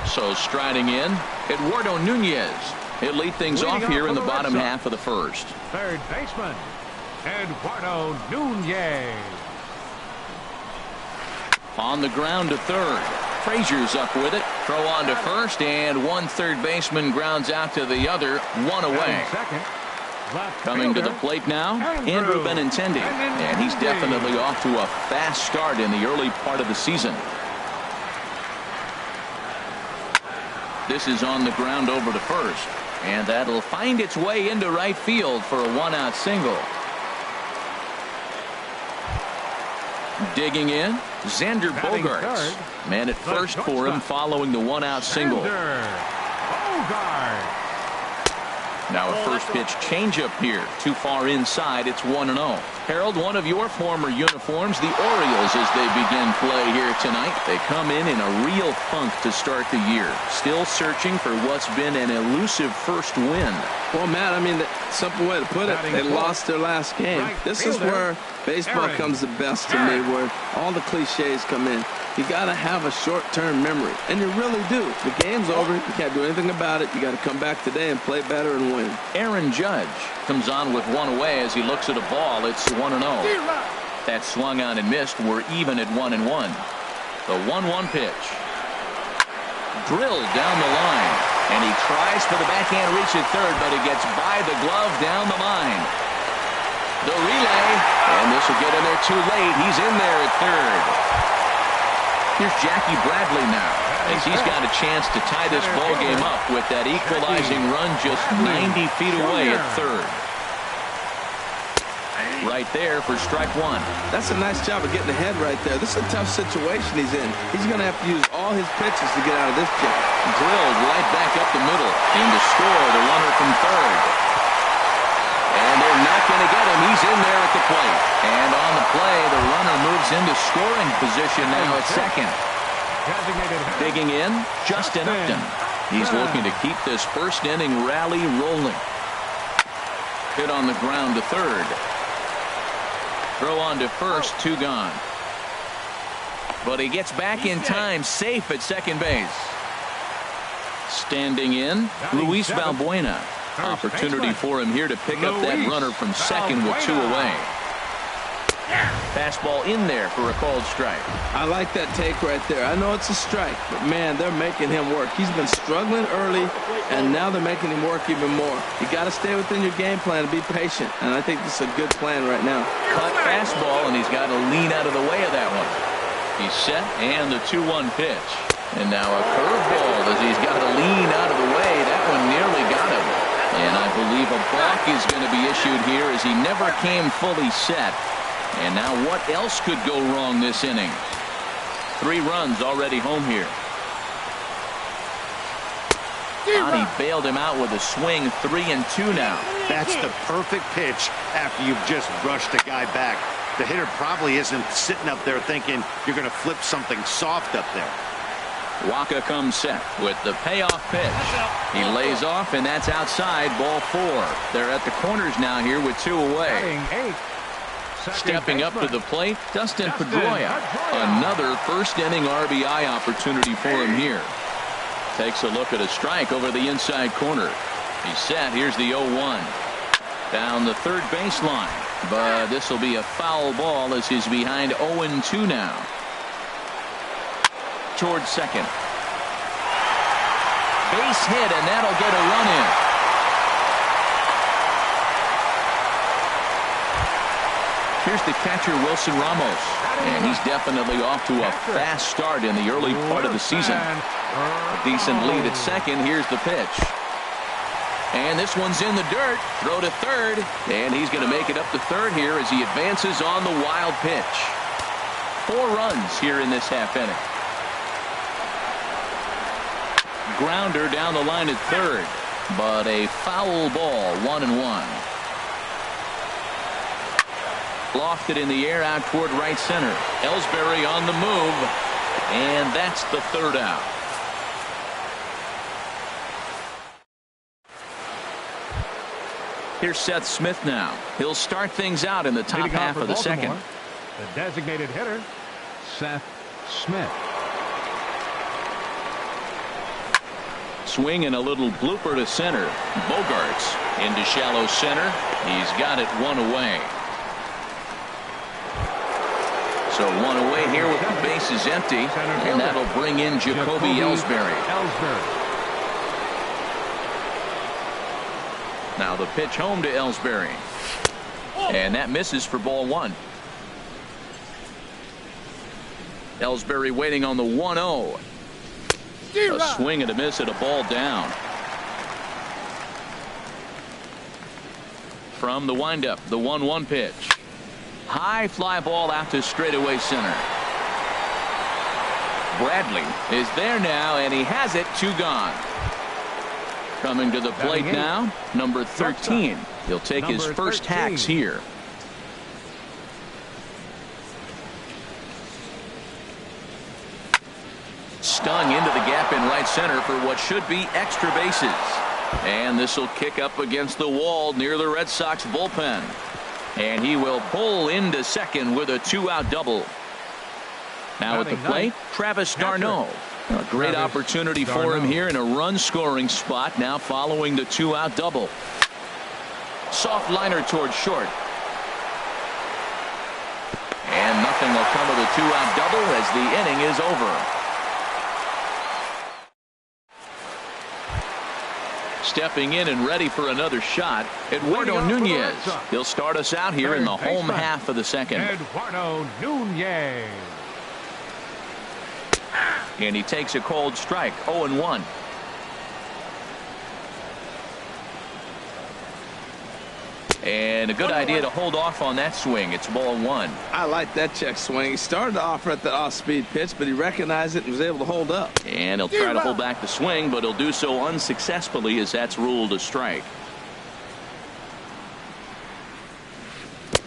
So striding in, Eduardo Nunez. He'll lead things off here in the bottom half of the first. Third baseman, Eduardo Nunez. On the ground to third. Frazier's up with it. Throw on to first, and one third baseman grounds out to the other. One away. Coming to the plate now, Andrew Benintendi. And he's definitely off to a fast start in the early part of the season. This is on the ground over to first, and that'll find its way into right field for a one-out single. Digging in, Xander Bogaerts. Man at first for him following the one-out single. Now a first pitch changeup here. Too far inside. It's 1-0. Harold, one of your former uniforms, the Orioles, as they begin play here tonight. They come in a real funk to start the year. Still searching for what's been an elusive first win. Well, Matt, I mean, the simple way to put it, they lost their last game. This is where baseball comes the best to me, where all the cliches come in. You got to have a short-term memory, and you really do. The game's over. You can't do anything about it. You got to come back today and play better and win. Aaron Judge comes on with one away as he looks at a ball. It's 1-0. That swung on and missed. We're even at 1-1. The 1-1 pitch. Drilled down the line, and he tries for the backhand reach at third, but it gets by the glove down the line. The relay, and this will get in there too late. He's in there at third. Here's Jackie Bradley now, as he's got a chance to tie this ball game up with that equalizing run just 90 feet away at third. Right there for strike one. That's a nice job of getting ahead right there. This is a tough situation he's in. He's going to have to use all his pitches to get out of this pitch. Drilled right back up the middle, and to score the runner from third. not going to get him. He's in there at the plate. And on the play, the runner moves into scoring position now at second. Digging in, Justin Upton. He's looking to keep this first inning rally rolling. Hit on the ground to third. Throw on to first, 2 gone. But he gets back in time, safe at second base. Standing in, Luis Valbuena. Opportunity for him here to pick up that runner from second with 2 away. Fastball in there for a called strike. I like that take right there. I know it's a strike, but man, they're making him work. He's been struggling early, and now they're making him work even more. You got to stay within your game plan and be patient, and I think this is a good plan right now. Cut fastball, and he's got to lean out of the way of that one. He's set, and the 2-1 pitch. And now a curveball as he's got to lean out of the way. That one nearly got him. And I believe a balk is going to be issued here as he never came fully set. And now what else could go wrong this inning? 3 runs already home here. He bailed him out with a swing, 3-2 now. That's the perfect pitch after you've just brushed a guy back. The hitter probably isn't sitting up there thinking you're going to flip something soft up there. Waka comes set with the payoff pitch. He lays off, and that's outside, ball 4. They're at the corners now here with 2 away. Stepping up to the plate, Dustin Pedroia. Another first inning RBI opportunity for him here. Takes a look at a strike over the inside corner. He's set. Here's the 0-1. Down the third baseline. But this will be a foul ball as he's behind 0-2 now. Towards second. Base hit, and that'll get a run in. Here's the catcher, Wilson Ramos. And he's definitely off to a fast start in the early part of the season. A decent lead at second. Here's the pitch. And this one's in the dirt. Throw to third. And he's going to make it up to third here as he advances on the wild pitch. 4 runs here in this half inning. Grounder down the line at third. But a foul ball, 1-1. Lofted in the air out toward right center. Ellsbury on the move. And that's the 3rd out. Here's Seth Smith now. He'll start things out in the top half of the second. The designated hitter, Seth Smith. Swing and a little blooper to center. Bogarts into shallow center. He's got it 1 away. So 1 away here with the bases empty. And that'll bring in Jacoby Ellsbury. Now the pitch home to Ellsbury. And that misses for ball 1. Ellsbury waiting on the 1-0. A swing and a miss at a ball down. From the windup, the 1-1 pitch. High fly ball out to straightaway center. Bradley is there now, and he has it. 2 gone. Coming to the plate now, number 13. He'll take his first hacks here. Stung into the gap in right center for what should be extra bases. And this will kick up against the wall near the Red Sox bullpen. And he will pull into second with a 2-out double. Now at the plate, Travis d'Arnaud. A great opportunity for him here in a run-scoring spot now following the 2-out double. Soft liner towards short. And nothing will come of the 2-out double as the inning is over. Stepping in and ready for another shot, Eduardo Nunez. He'll start us out here in the home half of the second. Eduardo Nunez. And he takes a cold strike, 0-1. And a good idea to hold off on that swing. It's ball 1. I like that check swing. He started off at the off-speed pitch, but he recognized it and was able to hold up. And he'll try to hold back the swing, but he'll do so unsuccessfully as that's ruled a strike.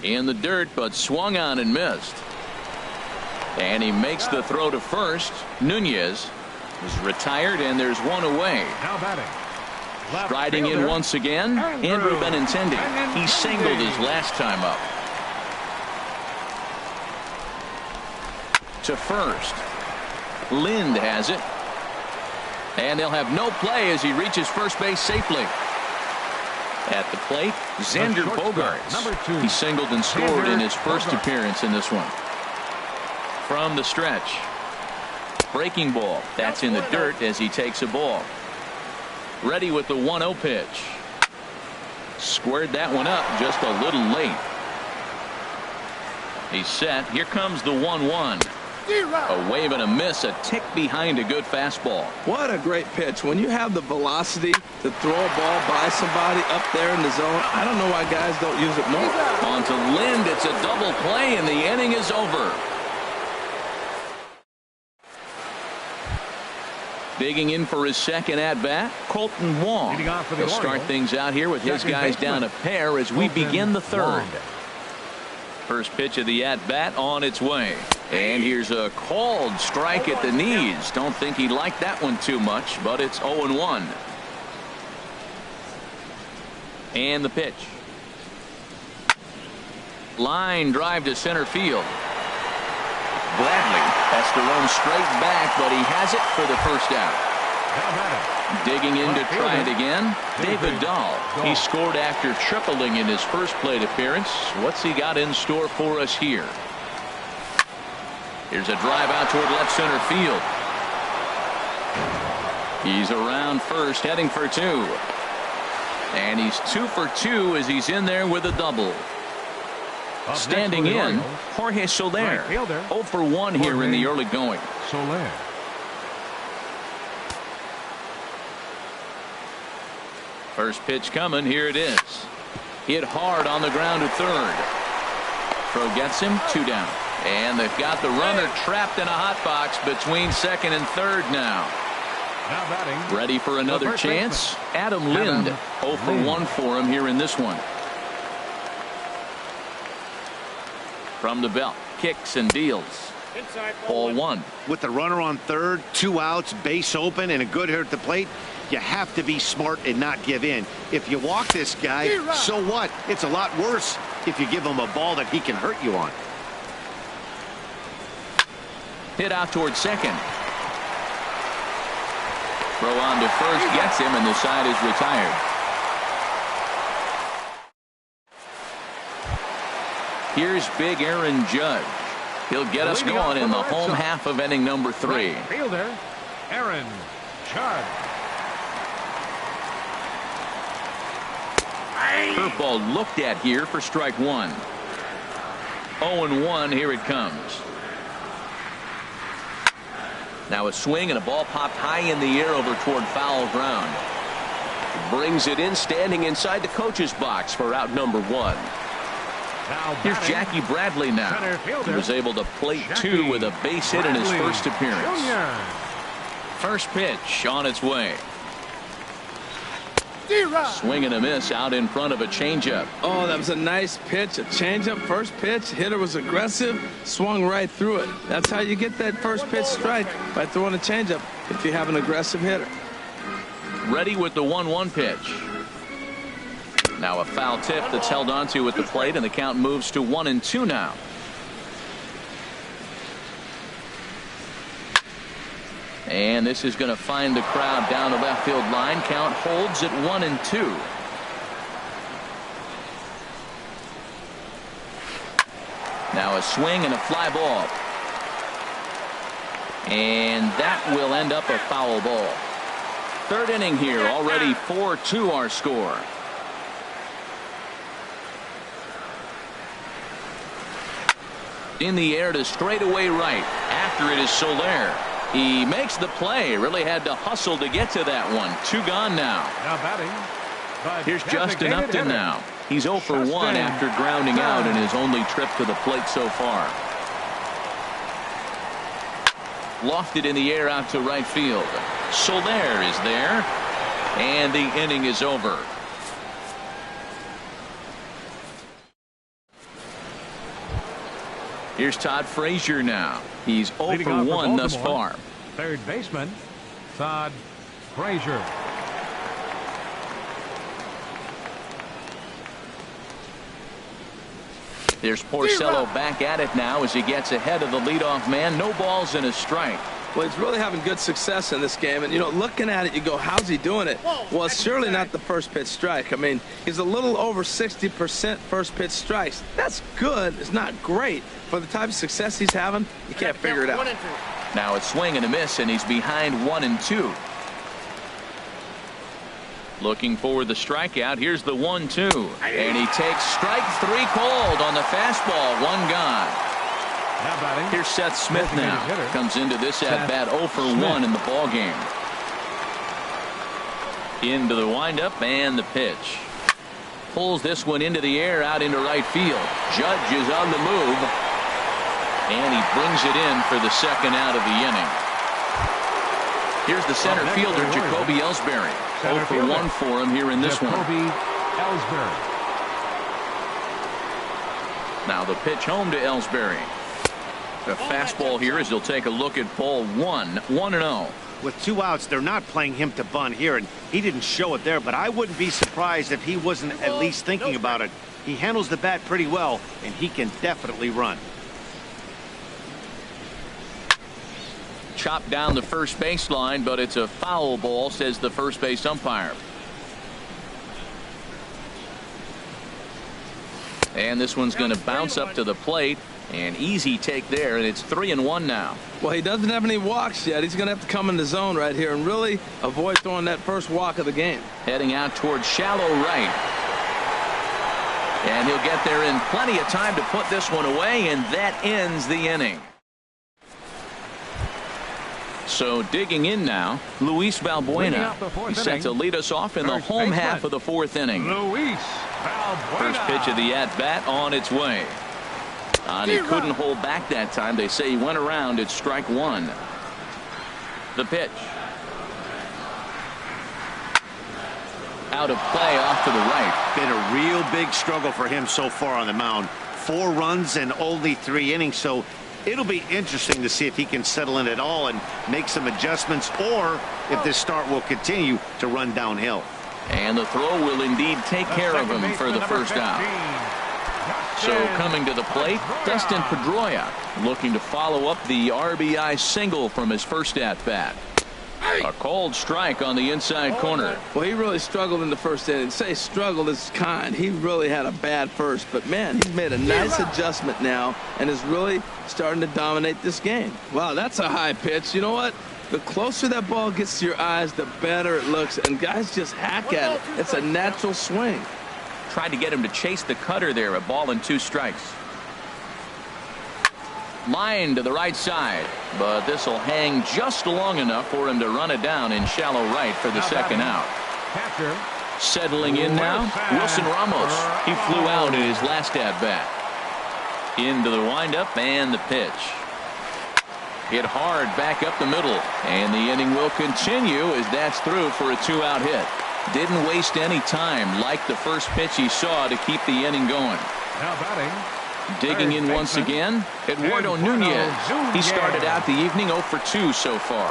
In the dirt, but swung on and missed. And he makes the throw to first. Nunez is retired, and there's one away. Now batting. Left Striding in fielder, once again, Andrew Benintendi. He singled his last time up. To first. Lind has it. And they'll have no play as he reaches first base safely. At the plate, Xander Bogaerts. Number 2. He singled and scored in his first Bogaerts. appearance in this one. From the stretch. Breaking ball. That's in the dirt as he takes a ball. Ready with the 1-0 pitch. Squared that one up just a little late. He's set. Here comes the 1-1. A wave and a miss, a tick behind a good fastball. What a great pitch. When you have the velocity to throw a ball by somebody up there in the zone, I don't know why guys don't use it more. On to Lind. It's a double play, and the inning is over. Digging in for his second at-bat, Colton Wong. Leading off for the He'll start Orioles, things out here with his second guys baseman, down a pair as we Colton begin the third. Wong. First pitch of the at-bat on its way. And here's a called strike at the knees. Don't think he liked that one too much, but it's 0-1. And the pitch. Line drive to center field. Bradley has to run straight back, but he has it for the first out. Now batting. Digging in to try it again, David Dahl. He scored after tripling in his first plate appearance. What's he got in store for us here? Here's a drive out toward left center field. He's around first, heading for 2. And he's 2 for 2 as he's in there with a double. Up next Standing for the in, Orioles, Jorge Soler. right fielder, 0 for 1 here in the early going. Soler. First pitch coming. Here it is. Hit hard on the ground to third. Throw gets him. 2 down. And they've got the runner trapped in a hot box between second and third now. Now batting. Ready for another first chance. Adam Lind. 0 for 1 for him here in this one. From the belt. Kicks and deals. Ball 1. With the runner on third, 2 outs, base open, and a good hitter at the plate, you have to be smart and not give in. If you walk this guy, so what? It's a lot worse if you give him a ball that he can hurt you on. Hit out towards second. Throw on to first gets him, and the side is retired. Here's big Aaron Judge. He'll get us going in the home half of inning number 3. Right fielder, Aaron Judge. Curveball looked at here for strike 1. 0-1. Here it comes. Now a swing and a ball popped high in the air over toward foul ground. Brings it in, standing inside the coach's box for out number 1. Now Here's batting, Jackie Bradley now. center fielder, He was able to plate Jackie 2 with a base hit in his Bradley first appearance. Jr. First pitch on its way. Swing and a miss out in front of a changeup. Oh, that was a nice pitch. A changeup, first pitch. Hitter was aggressive, swung right through it. That's how you get that first pitch strike, by throwing a changeup if you have an aggressive hitter. Ready with the 1-1 pitch. Now a foul tip that's held onto at the plate, and the count moves to 1-2 now. And this is going to find the crowd down the left field line. Count holds at 1-2. Now a swing and a fly ball. And that will end up a foul ball. Third inning here, already 4-2 our score. In the air to straightaway right. After it is Soler. He makes the play. Really had to hustle to get to that one. 2 gone now. Now batting. Here's Justin Upton now. He's 0 for 1 Justin after grounding out in his only trip to the plate so far. Lofted in the air out to right field. Soler is there. And the inning is over. Here's Todd Frazier now. He's 0 Leading for off 1 thus Baltimore, far. third baseman, Todd Frazier. There's Porcello back at it now as he gets ahead of the leadoff man. No balls and a strike. Well, he's really having good success in this game. And, you know, looking at it, you go, how's he doing it? Well, it's surely not the first pitch strike. I mean, he's a little over 60% first pitch strikes. That's good. It's not great. For the type of success he's having, you can't figure it out. Now it's swing and a miss, and he's behind 1-2. Looking for the strikeout. Here's the 1-2. And he takes strike 3 called on the fastball. 1 gone. Now batting. Here's Seth Smith now. Comes into this at-bat 0 for 1 in the ball game. Into the windup and the pitch. Pulls this one into the air out into right field. Judge is on the move. And he brings it in for the second out of the inning. Here's the center fielder, Jacoby Ellsbury. 0 for 1 for him here in this one. Jacoby Ellsbury. Now the pitch home to Ellsbury. The fastball here as he'll take a look at ball 1. 1-0. With 2 outs, they're not playing him to bunt here, and he didn't show it there, but I wouldn't be surprised if he wasn't at least thinking about it. He handles the bat pretty well, and he can definitely run. Chopped down the first baseline, but it's a foul ball, says the first base umpire. And this one's going to bounce up to the plate. An easy take there, and it's 3-1 now. Well, he doesn't have any walks yet. He's going to have to come in the zone right here and really avoid throwing that first walk of the game. Heading out towards shallow right. And he'll get there in plenty of time to put this one away, and that ends the inning. So digging in now, Luis Valbuena. He's set to lead us off in the home half of the 4th inning. Luis Valbuena. First pitch of the at-bat on its way. And he couldn't hold back that time. They say he went around at strike 1. The pitch. Out of play off to the right. Been a real big struggle for him so far on the mound. 4 runs and only 3 innings, so it'll be interesting to see if he can settle in at all and make some adjustments, or if this start will continue to run downhill. And the throw will indeed take care of him for the first out. So coming to the plate, Dustin Pedroia looking to follow up the RBI single from his first at-bat. A called strike on the inside corner. Well, he really struggled in the first inning. Say struggled is kind. He really had a bad first, but man, he's made a nice adjustment now and is really starting to dominate this game. Wow, that's a high pitch. You know what? The closer that ball gets to your eyes, the better it looks, and guys just hack at it. It's a natural swing. Tried to get him to chase the cutter there. A ball and 2 strikes. Line to the right side, but this will hang just long enough for him to run it down in shallow right for the second out. Catcher. Settling in now, Wilson Ramos. He flew out in his last at-bat. Into the windup and the pitch. Hit hard back up the middle, and the inning will continue as that's through for a 2-out hit. Didn't waste any time like the first pitch he saw to keep the inning going. Now batting. Digging in once again, Eduardo Nunez. He started out the evening 0 for 2 so far.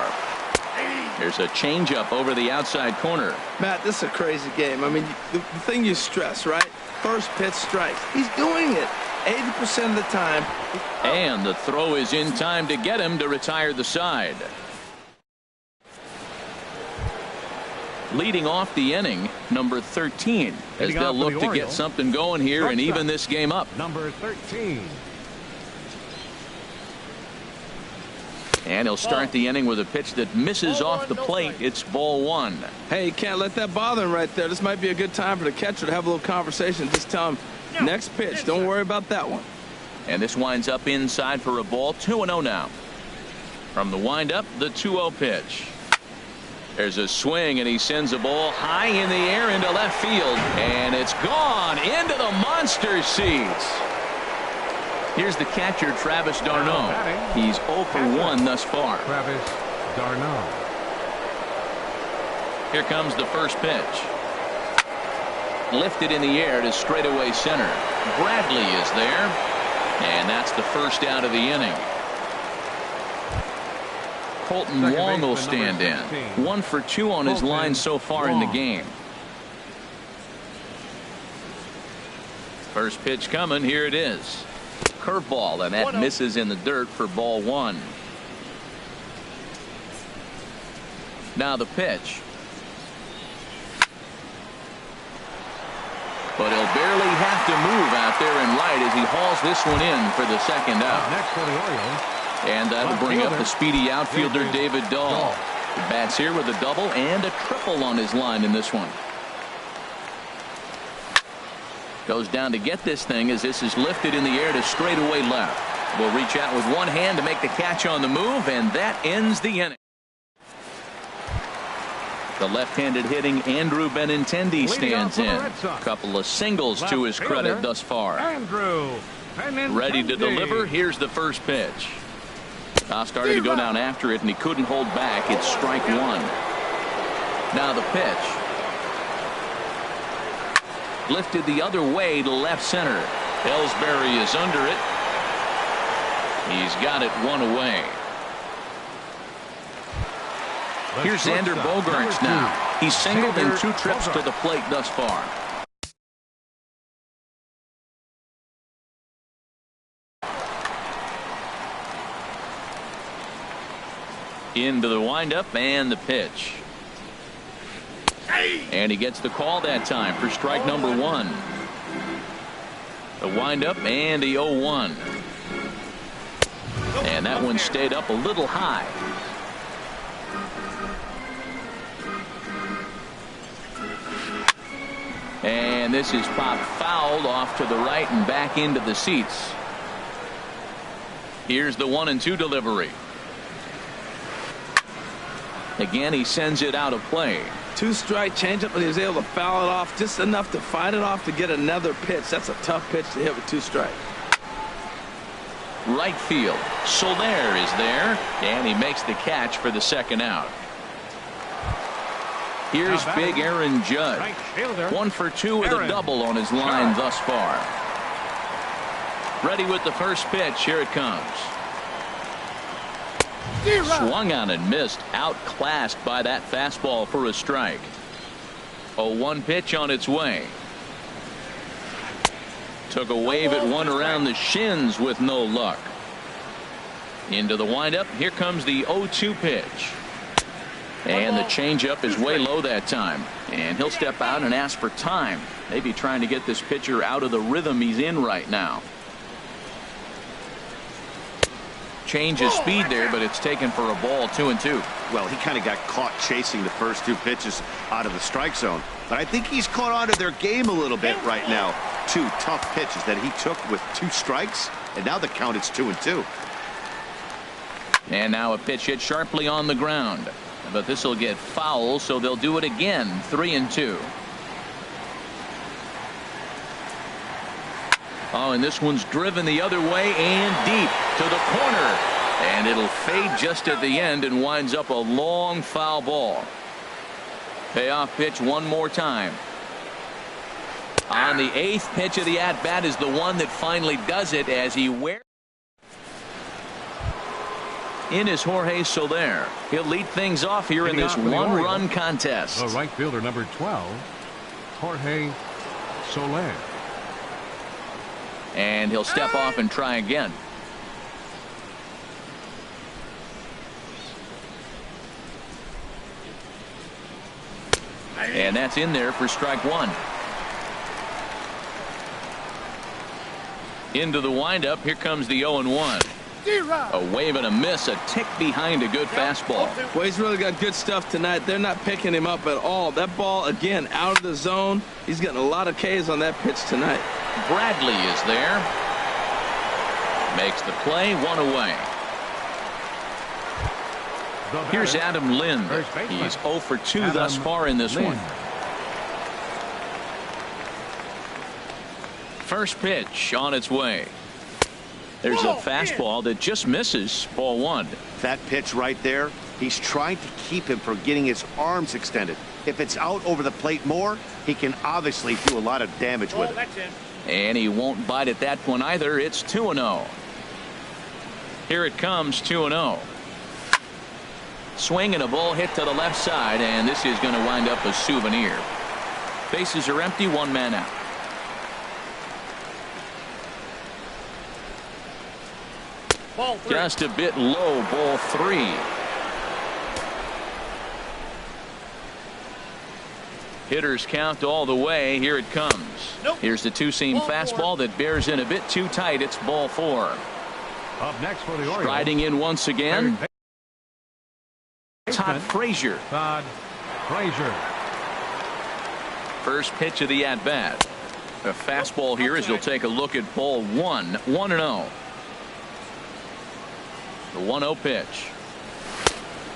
There's a changeup over the outside corner. Matt, this is a crazy game. I mean, the thing you stress, right? First pitch strikes. He's doing it 80% of the time. And the throw is in time to get him to retire the side. Leading off the inning, number 13, as they'll look to get something going here and even this game up. Number 13. And he'll start the inning with a pitch that misses off the plate. It's ball 1. Hey, you can't let that bother him right there. This might be a good time for the catcher to have a little conversation. Just tell him, next pitch, don't worry about that one. And this winds up inside for a ball. 2-0 now. From the windup, the 2-0 pitch. There's a swing, and he sends a ball high in the air into left field, and it's gone into the monster seats. Here's the catcher, Travis d'Arnaud. He's 0 for 1 thus far. Travis d'Arnaud. Here comes the first pitch. Lifted in the air to straightaway center. Bradley is there. And that's the first out of the inning. Colton Second Wong will baseman, stand in. number 16. 1 for 2 on his Colton line so far in the Wong. game. First pitch coming. Here it is. Curveball, and that misses in the dirt for ball 1. Now the pitch. But he'll barely have to move out there in right as he hauls this one in for the second out. Next for the Orioles. And that'll bring up the speedy outfielder David Dahl. Dahl. He bats here with a double and a triple on his line in this one. Goes down to get this thing as this is lifted in the air to straightaway left. Will reach out with one hand to make the catch on the move, and that ends the inning. The left-handed hitting Andrew Benintendi stands in. A couple of singles to his credit thus far. Andrew Benintendi. Ready to deliver. Here's the first pitch. Started to go down after it, and he couldn't hold back. It's strike 1. Now the pitch. Lifted the other way to left center. Ellsbury is under it. He's got it 1 away. Here's Xander Bogaerts now. He's singled in 2 trips to the plate thus far. Into the windup and the pitch. And he gets the call that time for strike number 1. The windup and the 0-1. And that one stayed up a little high. And this is popped fouled off to the right and back into the seats. Here's the 1-2 delivery. Again, he sends it out of play. 2-strike changeup, but he was able to foul it off just enough to fight it off to get another pitch. That's a tough pitch to hit with 2 strikes. Right field. Soler is there, and he makes the catch for the second out. Here's big Aaron Judge. 1 for 2 with a double on his line thus far. Ready with the first pitch. Here it comes. Swung on and missed. Outclassed by that fastball for a strike. 0-1 pitch on its way. Took a wave at one around the shins with no luck. Into the windup. Here comes the 0-2 pitch. And the changeup is way low that time. And he'll step out and ask for time. Maybe trying to get this pitcher out of the rhythm he's in right now. Change of speed there, but it's taken for a ball. 2-2. Well, he kind of got caught chasing the first 2 pitches out of the strike zone. But I think he's caught on to their game a little bit right now. 2 tough pitches that he took with 2 strikes. And now the count is 2-2. And now a pitch hit sharply on the ground. But this will get foul, so they'll do it again. 3-2. Oh, and this one's driven the other way and deep to the corner. And it'll fade just at the end and winds up a long foul ball. Payoff pitch one more time. On the 8th pitch of the at-bat is the one that finally does it as he wears. In is Jorge Soler. He'll lead things off here in this one-run contest. The right fielder, number 12, Jorge Soler. And he'll step off and try again. And that's in there for strike 1. Into the windup. Here comes the 0-1. A wave and a miss, a tick behind a good fastball. Well, he's really got good stuff tonight. They're not picking him up at all. That ball, again, out of the zone. He's getting a lot of Ks on that pitch tonight. Bradley is there. Makes the play, 1 away. Here's Adam Lind. He's 0 for 2 thus far in this one. First pitch on its way. There's a fastball that just misses. Ball 1. That pitch right there, he's trying to keep him from getting his arms extended. If it's out over the plate more, he can obviously do a lot of damage with it. And he won't bite at that one either. It's 2-0. Here it comes, 2-0. Swing and a ball hit to the left side, and this is going to wind up a souvenir. Bases are empty, one man out. Ball 3. Just a bit low, ball 3. Hitters count all the way. Here it comes. Nope. Here's the two-seam Ball 4. fastball that bears in a bit too tight. It's ball 4. Up next for the Orioles. Striding in once again, Todd baseman, Frazier. Todd Frazier. First pitch of the at-bat. A fastball here as you'll take a look at ball 1. 1-0. The 1-0 pitch.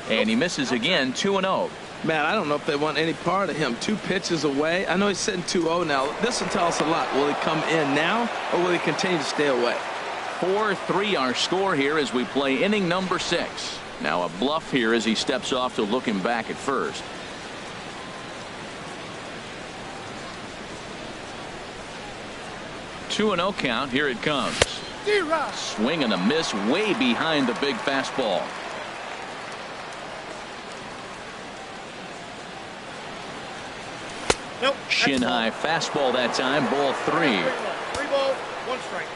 And he misses again. 2-0. Man, I don't know if they want any part of him. 2 pitches away. I know he's sitting 2-0 now. This will tell us a lot. Will he come in now, or will he continue to stay away? 4-3 our score here as we play inning number 6. Now a bluff here as he steps off to look him back at first. Two and 0 count. Here it comes. Swing and a miss way behind the big fastball. Nope. Shin high fastball that time. Ball 3. 3 balls, 1 strike.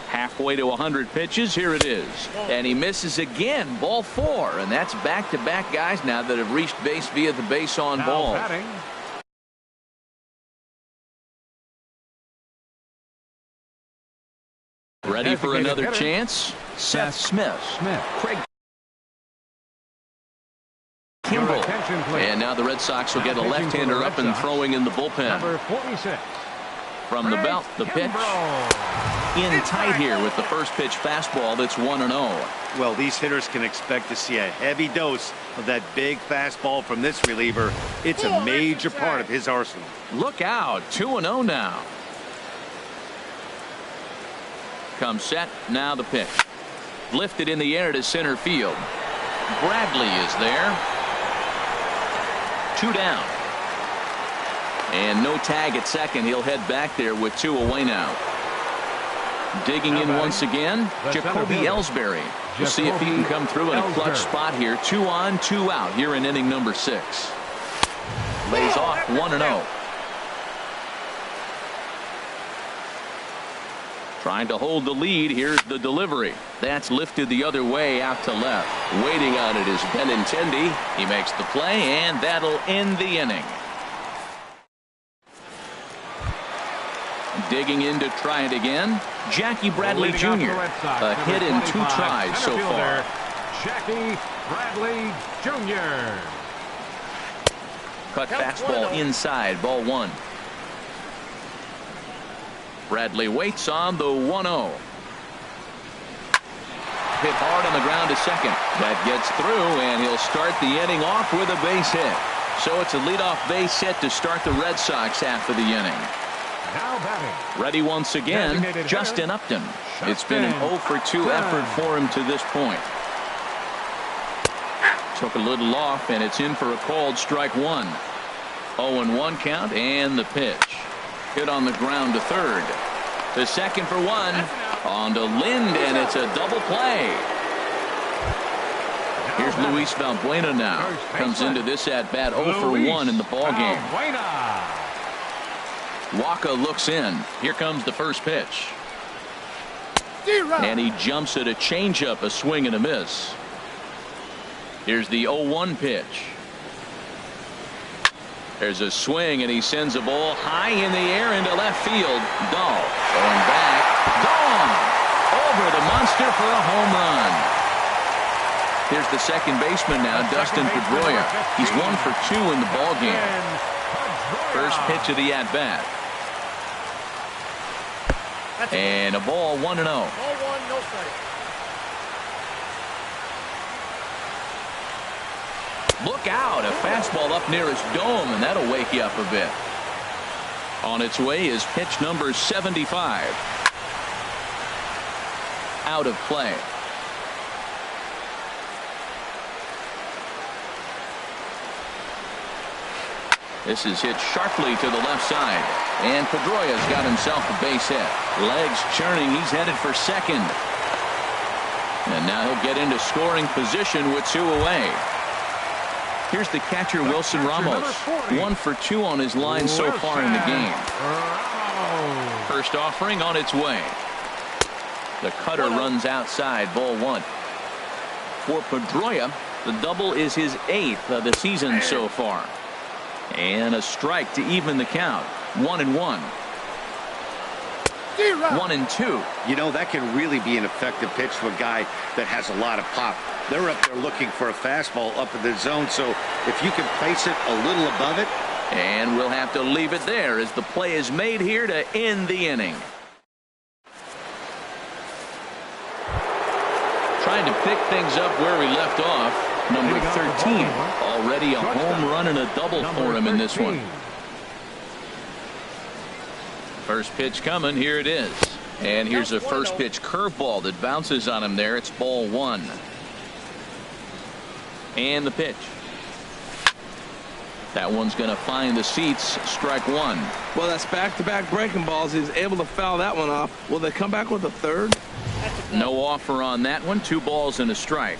Halfway to 100 pitches. Here it is. And he misses again. Ball 4. And that's back-to-back guys now that have reached base via the base on Now ball. batting, Ready for designated another hitter, chance. Seth Smith. Craig Your Kimball. attention, please. And now the Red Sox will Now get a pitching for the left-hander Red up and Sox, throwing in the bullpen. number 46. From the belt, the pitch. In tight here with the first pitch fastball. That's 1-0. Well, these hitters can expect to see a heavy dose of that big fastball from this reliever. It's a major part of his arsenal. Look out. 2-0 now. Comes set. Now the pitch. Lifted in the air to center field. Bradley is there. 2 down. And no tag at second. He'll head back there with 2 away now. Digging in once again, Jacoby Ellsbury. We'll see if he can come through in a clutch spot here. 2 on, 2 out here in inning number 6. Lays off 1-0. Trying to hold the lead. Here's the delivery. That's lifted the other way out to left. Waiting on it is Benintendi. He makes the play, and that'll end the inning. Digging in to try it again, Jackie Bradley Leading off Jr. the Red Sox, A hit in 2 25, tries so center far. fielder, Jackie Bradley Jr. Cut fastball inside, ball 1. Bradley waits on the 1-0. Hit hard on the ground to second. That gets through, and he'll start the inning off with a base hit. So it's a leadoff base hit to start the Red Sox after the inning. Now batting, Ready once again, Designated Justin hitter, Upton. It's been an 0 for 2 effort for him to this point. Took a little off, and it's in for a called strike 1. 0-1 count, and the pitch. Hit on the ground to third. The second for 1. On to Lind, and it's a double play. Here's Luis Valbuena now. Comes into this at-bat 0 for 1 in the ballgame. Valbuena. Waka looks in. Here comes the first pitch. And he jumps at a changeup, a swing and a miss. Here's the 0-1 pitch. There's a swing, and he sends a ball high in the air into left field. Dahl going back. Gone. Over the monster for a home run. Here's the second baseman now, Dustin Pedroia. He's 1 for 2 in the ballgame. First pitch of the at-bat. And a ball 1-0. Ball 1, no strike. Look out, a fastball up near his dome, and that'll wake you up a bit. On its way is pitch number 75. Out of play. This is hit sharply to the left side. And Pedroia's got himself a base hit. Legs churning. He's headed for second. And now he'll get into scoring position with 2 away. Here's the catcher, Wilson Ramos. 1 for 2 on his line so far in the game. First offering on its way. The cutter runs outside, ball 1. For Pedroia, the double is his 8th of the season so far. And a strike to even the count. 1-1. 1-2. You know, that can really be an effective pitch to a guy that has a lot of pop. They're up there looking for a fastball up in the zone, so if you can place it a little above it. And we'll have to leave it there as the play is made here to end the inning. Trying to pick things up where we left off. Number 13. Already a home run and a double for him in this one. First pitch coming. Here it is. And here's a first pitch curveball that bounces on him there. It's ball 1. And the pitch. That one's going to find the seats. Strike 1. Well, that's back-to-back breaking balls. He's able to foul that one off. Will they come back with a third? No offer on that one. 2 balls and a strike.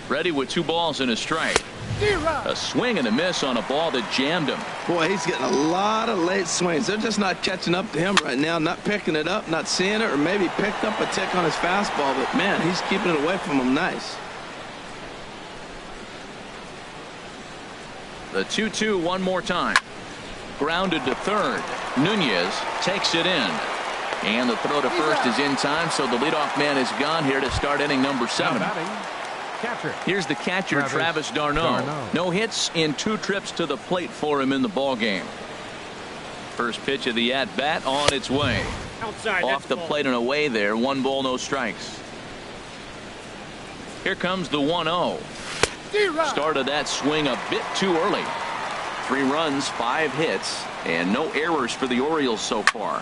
Ready with 2 balls and a strike. A swing and a miss on a ball that jammed him. Boy, he's getting a lot of late swings. They're just not catching up to him right now. Not picking it up, not seeing it, or maybe picked up a tick on his fastball. But, man, he's keeping it away from him nice. The 2-2 one more time. Grounded to third. Nunez takes it in. And the throw to first is in time, so the leadoff man is gone here to start inning number 7. Here's the catcher, Travis d'Arnaud. No hits in 2 trips to the plate for him in the ball game. First pitch of the at-bat on its way. Outside, off the plate and away there. 1 ball, no strikes. Here comes the 1-0. Started that swing a bit too early. 3 runs, 5 hits, and no errors for the Orioles so far.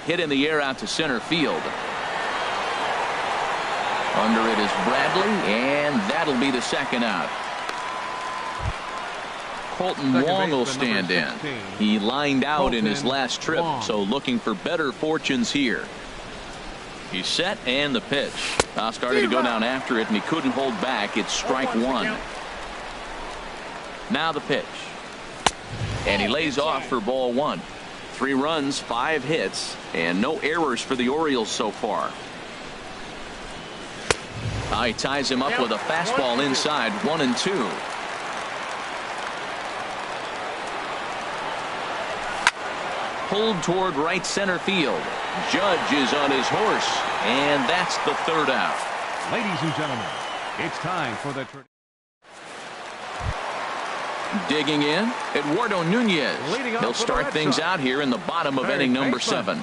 Hit in the air out to center field. Under it is Bradley, and that'll be the second out. Colton Wong will stand in. He lined out in his last trip, so looking for better fortunes here. He's set, and the pitch. Started to go down after it, and he couldn't hold back. It's strike 1. Now the pitch. And he lays off for ball 1. 3 runs, 5 hits, and no errors for the Orioles so far. He ties him up with a fastball inside. 1-2. Pulled toward right center field. Judge is on his horse, and that's the 3rd out. Ladies and gentlemen, it's time for the Digging in, Eduardo Nunez. He'll start things out here in the bottom of inning number 7.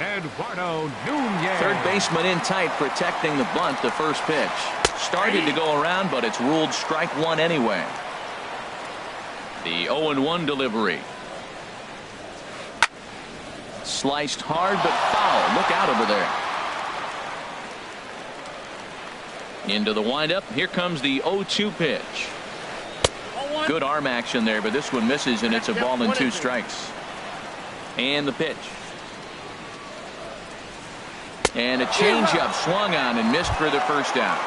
Eduardo Nunez. Third baseman in tight, protecting the bunt. The first pitch started to go around, but it's ruled strike 1 anyway. The 0-1 delivery. Sliced hard, but foul. Look out over there. Into the windup. Here comes the 0-2 pitch. Good arm action there, but this one misses, and it's a ball and 2 strikes. And the pitch. And a changeup swung on and missed for the first out.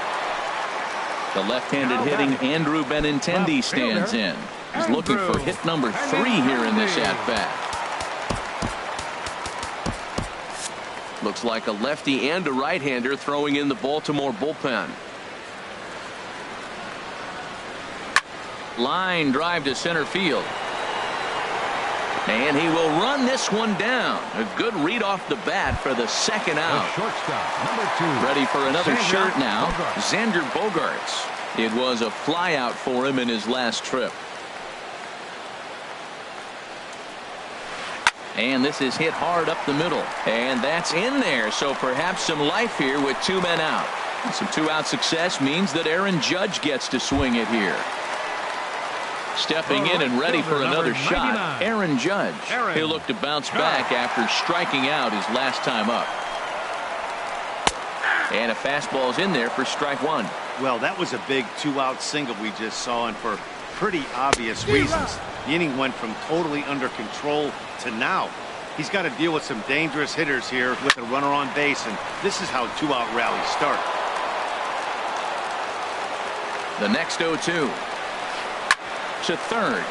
The left-handed hitting Andrew Benintendi stands in. He's looking for hit number 3 here in this at-bat. Looks like a lefty and a right-hander throwing in the Baltimore bullpen. Line drive to center field. And he will run this one down. A good read off the bat for the second out. Shortstop, number 2. Ready for another shirt now. Xander Bogaerts. It was a fly out for him in his last trip. And this is hit hard up the middle. And that's in there. So perhaps some life here with 2 men out. And some 2-out success means that Aaron Judge gets to swing it here. Stepping in and ready for another shot, Aaron Judge. He'll look to bounce back after striking out his last time up. And a fastball's in there for strike 1. Well, that was a big 2-out single we just saw, and for pretty obvious reasons. The inning went from totally under control to now. He's got to deal with some dangerous hitters here with a runner on base, and this is how two-out rallies start. The next 0-2 to third,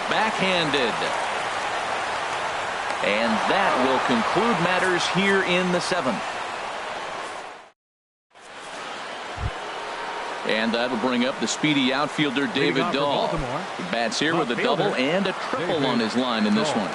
backhanded. And that will conclude matters here in the 7th. And that'll bring up the speedy outfielder David Dahl. He bats here with a double and a triple on his line in this one.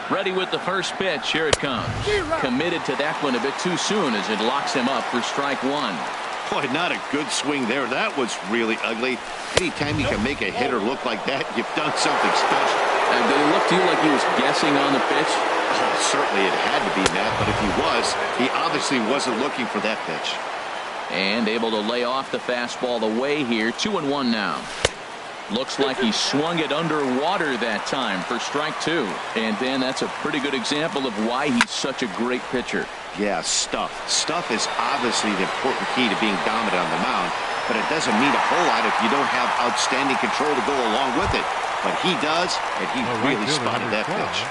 Ready with the first pitch. Here it comes. Committed to that one a bit too soon as it locks him up for strike one. Boy, not a good swing there. That was really ugly. Anytime you can make a hitter look like that, you've done something special. Did it look to you like he was guessing on the pitch? Oh, certainly it had to be, Matt, but if he was, he obviously wasn't looking for that pitch. And able to lay off the fastball away here. 2-1 now. Looks like he swung it underwater that time for strike two. And Dan, that's a pretty good example of why he's such a great pitcher. Yeah, stuff. Stuff is obviously the important key to being dominant on the mound, but it doesn't mean a whole lot if you don't have outstanding control to go along with it. But he does, and he really spotted that pitch.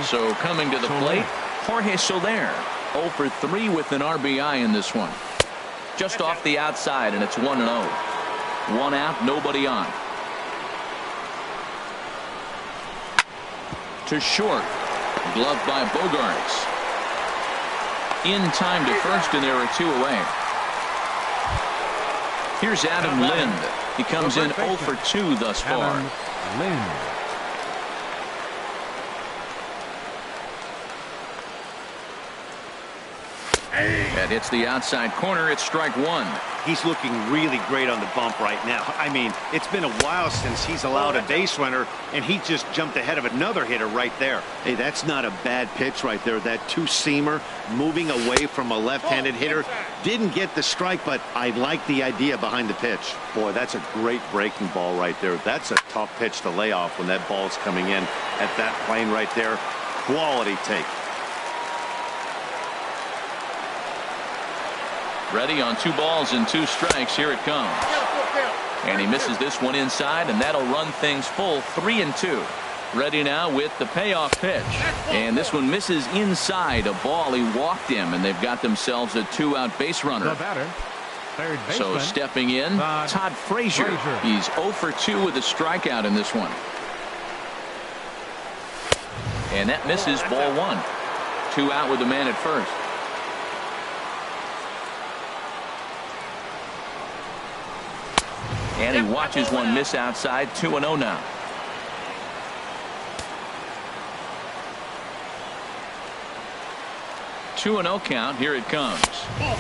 So coming to the plate, Jorge Soler, 0 for 3 with an RBI in this one. Just off the outside, and it's 1-0. 1 out, nobody on. To short, gloved by Bogarts. In time to first, and there are 2 away. Here's Adam Lind. He comes in 0 for 2 thus far. That hits the outside corner. It's strike one. He's looking really great on the bump right now. I mean, it's been a while since he's allowed a base runner, and he just jumped ahead of another hitter right there. Hey, that's not a bad pitch right there. That two-seamer moving away from a left-handed hitter. Didn't get the strike, but I like the idea behind the pitch. Boy, that's a great breaking ball right there. That's a tough pitch to lay off when that ball's coming in at that plane right there. Quality take. Ready on 2 balls and 2 strikes. Here it comes. And he misses this one inside, and that'll run things full 3-2. Ready now with the payoff pitch. And this one misses inside. A ball. He walked him, and they've got themselves a 2-out base runner. So stepping in, Todd Frazier. He's 0 for 2 with a strikeout in this one. And that misses ball 1. 2 out with the man at first. And he watches one miss outside. 2-0 now. 2-0 count. Here it comes.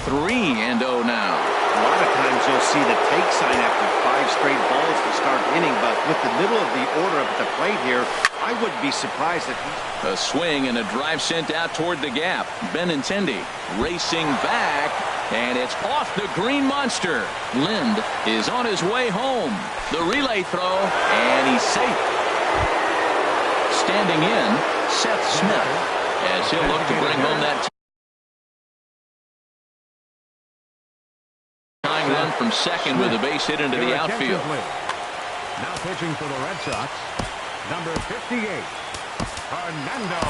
3-0 now. A lot of times you'll see the take sign after 5 straight balls to start the inning, but with the middle of the order up at the plate here, I wouldn't be surprised if he... A swing and a drive sent out toward the gap. Benintendi racing back, and it's off the green monster. Lind is on his way home. The relay throw, and he's safe. Standing in, Seth Smith, as he'll look to bring home that tying run from second with a base hit into the outfield. Now pitching for the Red Sox, number 58, Fernando.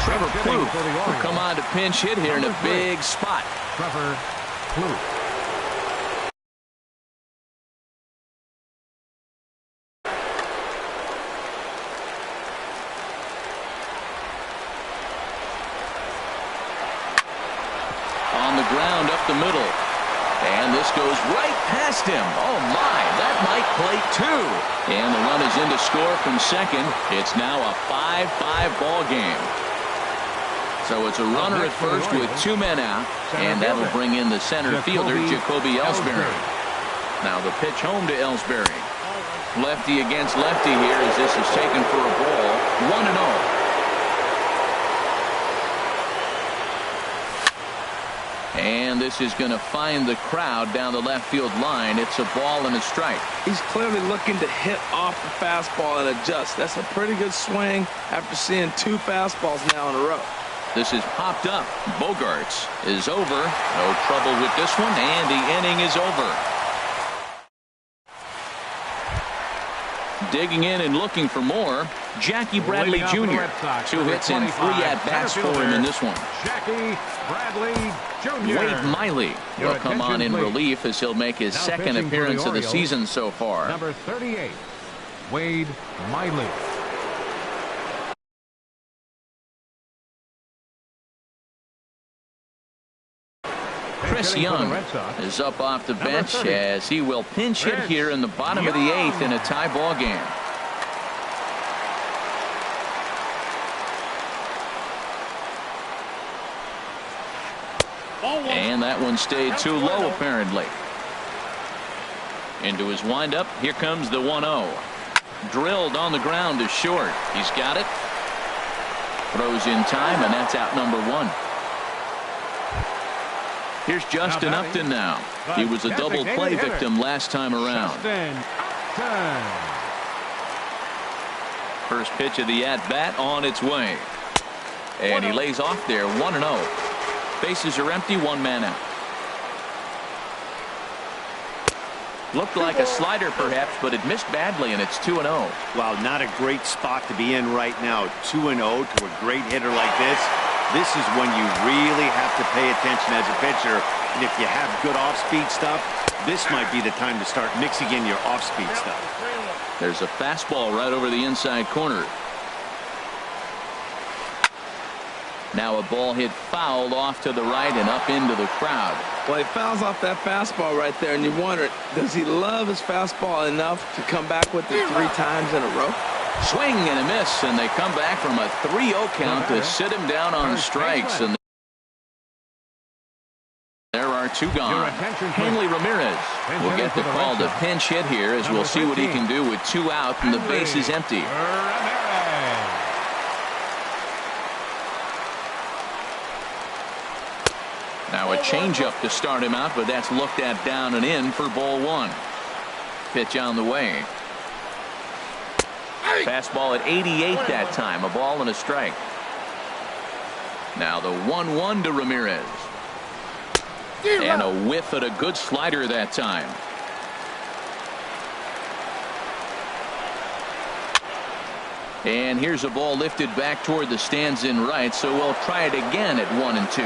Trevor Plouffe will come on to pinch hit here in a big spot. Trevor Plouffe. On the ground up the middle. And this goes right past him. Oh, my. That might plate 2. And the run is in to score from second. It's now a 5-5 ball game. So it's a runner at first with 2 men out. And that'll bring in the center fielder, Jacoby Ellsbury. Now the pitch home to Ellsbury. Lefty against lefty here as this is taken for a ball. 1-0. And this is going to find the crowd down the left field line. It's a ball and a strike. He's clearly looking to hit off the fastball and adjust. That's a pretty good swing after seeing 2 fastballs now in a row. This is popped up. Bogarts is over. No trouble with this one, and the inning is over. Digging in and looking for more, Jackie Bradley Jr. 2 hits and 3 at-bats for him in this one. Jackie Bradley Jr. Wade Miley will come on in relief as he'll make his second appearance of the season so far. Number 38, Wade Miley. Chris Young is up off the bench as he will pinch hit here in the bottom of the 8th in a tie ball game. And that one stayed too low apparently. Into his windup. Here comes the 1-0. Drilled on the ground to short. He's got it. Throws in time, and that's out number 1. Here's Justin Upton now. He was a double play victim last time around. First pitch of the at-bat on its way. And he lays off there, 1-0. Bases are empty, 1 man out. Looked like a slider perhaps, but it missed badly, and it's 2-0. Wow, not a great spot to be in right now. 2-0 to a great hitter like this. This is when you really have to pay attention as a pitcher. And if you have good off-speed stuff, this might be the time to start mixing in your off-speed stuff. There's a fastball right over the inside corner. Now a ball hit fouled off to the right and up into the crowd. Well, he fouls off that fastball right there, and you wonder, does he love his fastball enough to come back with it 3 times in a row? Swing and a miss, and they come back from a 3-0 count to sit him down on strikes. And there are 2 gone. Hanley Ramirez will get the call to pinch hit here, as we'll see what he can do with 2 out and the base is empty. Now a changeup to start him out, but that's looked at down and in for ball 1. Pitch on the way. Fastball at 88 that time. A ball and a strike. Now the 1-1 to Ramirez. And a whiff at a good slider that time. And here's a ball lifted back toward the stands in right, so we'll try it again at 1-2.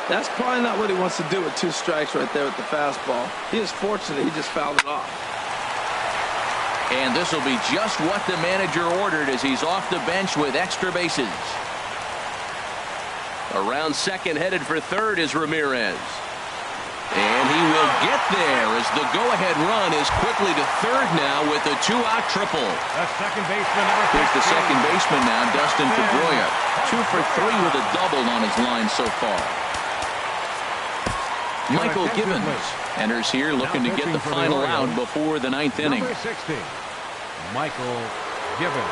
That's probably not what he wants to do with 2 strikes right there with the fastball. He is fortunate he just fouled it off. And this will be just what the manager ordered as he's off the bench with extra bases. Around second, headed for third is Ramirez. And he will get there as the go-ahead run is quickly to third now with a 2-out triple. The second baseman, Here's the second baseman now, Dustin Pedroia. 2 for 3 with a double on his line so far. Michael Gibbons enters here looking to get the final out before the 9th inning. Number 60, Michael Gibbons.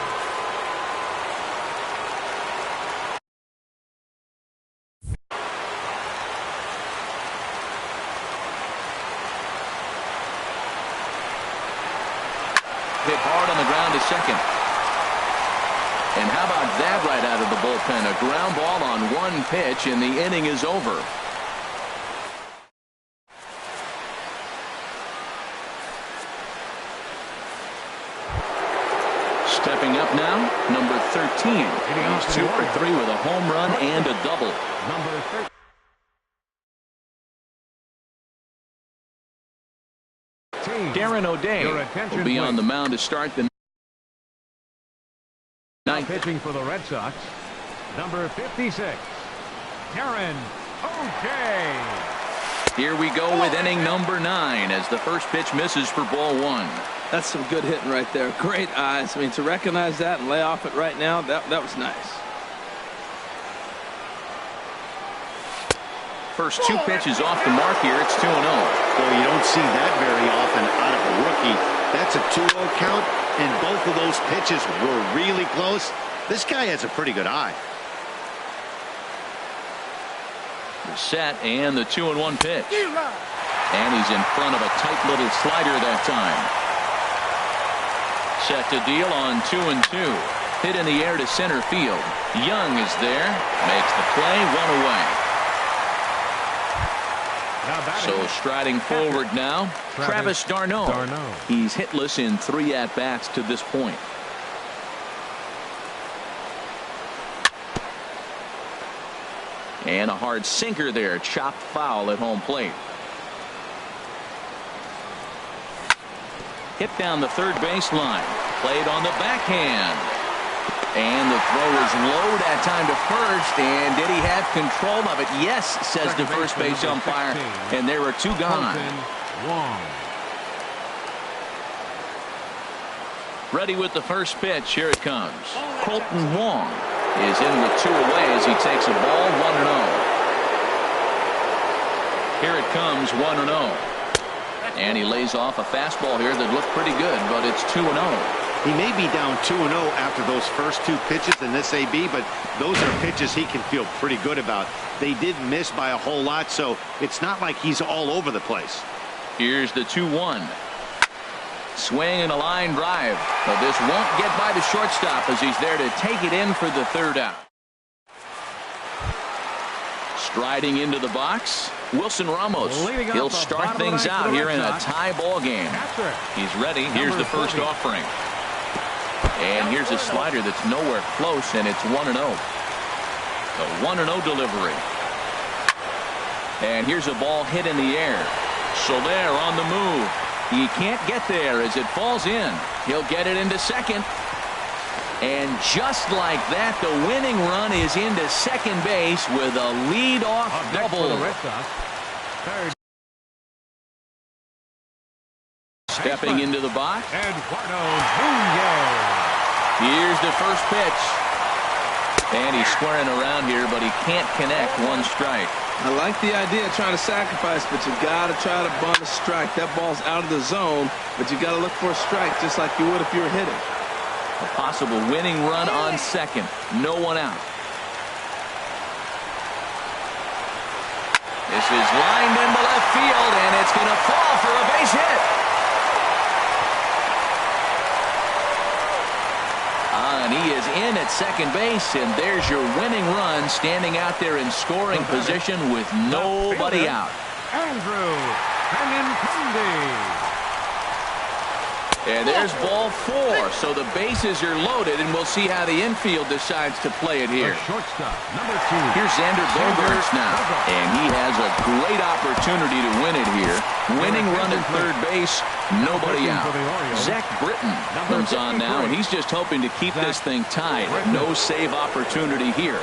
Hit hard on the ground to second. And how about that right out of the bullpen? A ground ball on 1 pitch, and the inning is over. Stepping up now, number 13. He's 2 for 3 with a home run and a double. Number 13. Darren O'Day will be on the mound to start the 9th. Pitching for the Red Sox, number 56, Darren O'Day. Here we go with inning number 9 as the first pitch misses for ball 1. That's some good hitting right there. Great eyes. I mean, to recognize that and lay off it right now, that was nice. First 2 pitches off the mark here. It's 2-0. Well, you don't see that very often out of a rookie. That's a 2-0 count, and both of those pitches were really close. This guy has a pretty good eye. The set and the 2-1 pitch. And he's in front of a tight little slider that time. Set to deal on 2-2. hit in the air to center field. Young is there, makes the play, one away. So striding forward now, Travis d'Arnaud. He's hitless in 3 at-bats to this point. And a hard sinker there, chopped foul at home plate. Hit down the third baseline, played on the backhand. And the throw is low that time to first, and did he have control of it? Yes, says the first base umpire, and there are 2 gone. Ready with the first pitch, here it comes. Colton Wong is in with 2 away as he takes a ball, 1-0. Here it comes, 1-0. And he lays off a fastball here that looked pretty good, but it's 2-0. He may be down 2-0 after those first 2 pitches in this AB, but those are pitches he can feel pretty good about. They did miss by a whole lot, so it's not like he's all over the place. Here's the 2-1. Swing and a line drive, but this won't get by the shortstop as he's there to take it in for the 3rd out. Striding into the box, Wilson Ramos. He'll start things out here in a tie ball game. He's ready. Here's the first offering. And here's a slider that's nowhere close, and it's 1-0. The 1-0 delivery. And here's a ball hit in the air. Soler on the move. He can't get there as it falls in. He'll get it into second. And just like that, the winning run is into second base with a lead-off double. Stepping into the box. Here's the first pitch. And he's squaring around here, but he can't connect. 1 strike. I like the idea of trying to sacrifice, but you got to try to bunt a strike. That ball's out of the zone, but you got to look for a strike just like you would if you were hitting. A possible winning run on second. No one out. This is lined into left field, and it's going to fall for a base hit. And he is in at second base, and there's your winning run, standing out there in scoring position with nobody out. Andrew Benintendi. And there's ball 4, so the bases are loaded, and we'll see how the infield decides to play it here. Shortstop, number 2. Here's Xander Bogaerts now, and he has a great opportunity to win it here. Winning run at third base, nobody out. Zach Britton comes on now, and he's just hoping to keep this thing tied. No save opportunity here.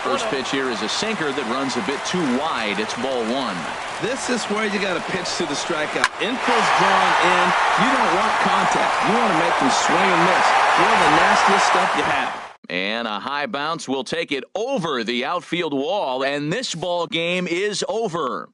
First pitch here is a sinker that runs a bit too wide. It's ball 1. This is where you got to pitch to the strikeout. Infield's drawn in. You don't want contact. You want to make them swing and miss. Throw the nastiest stuff you have. And a high bounce will take it over the outfield wall, and this ball game is over.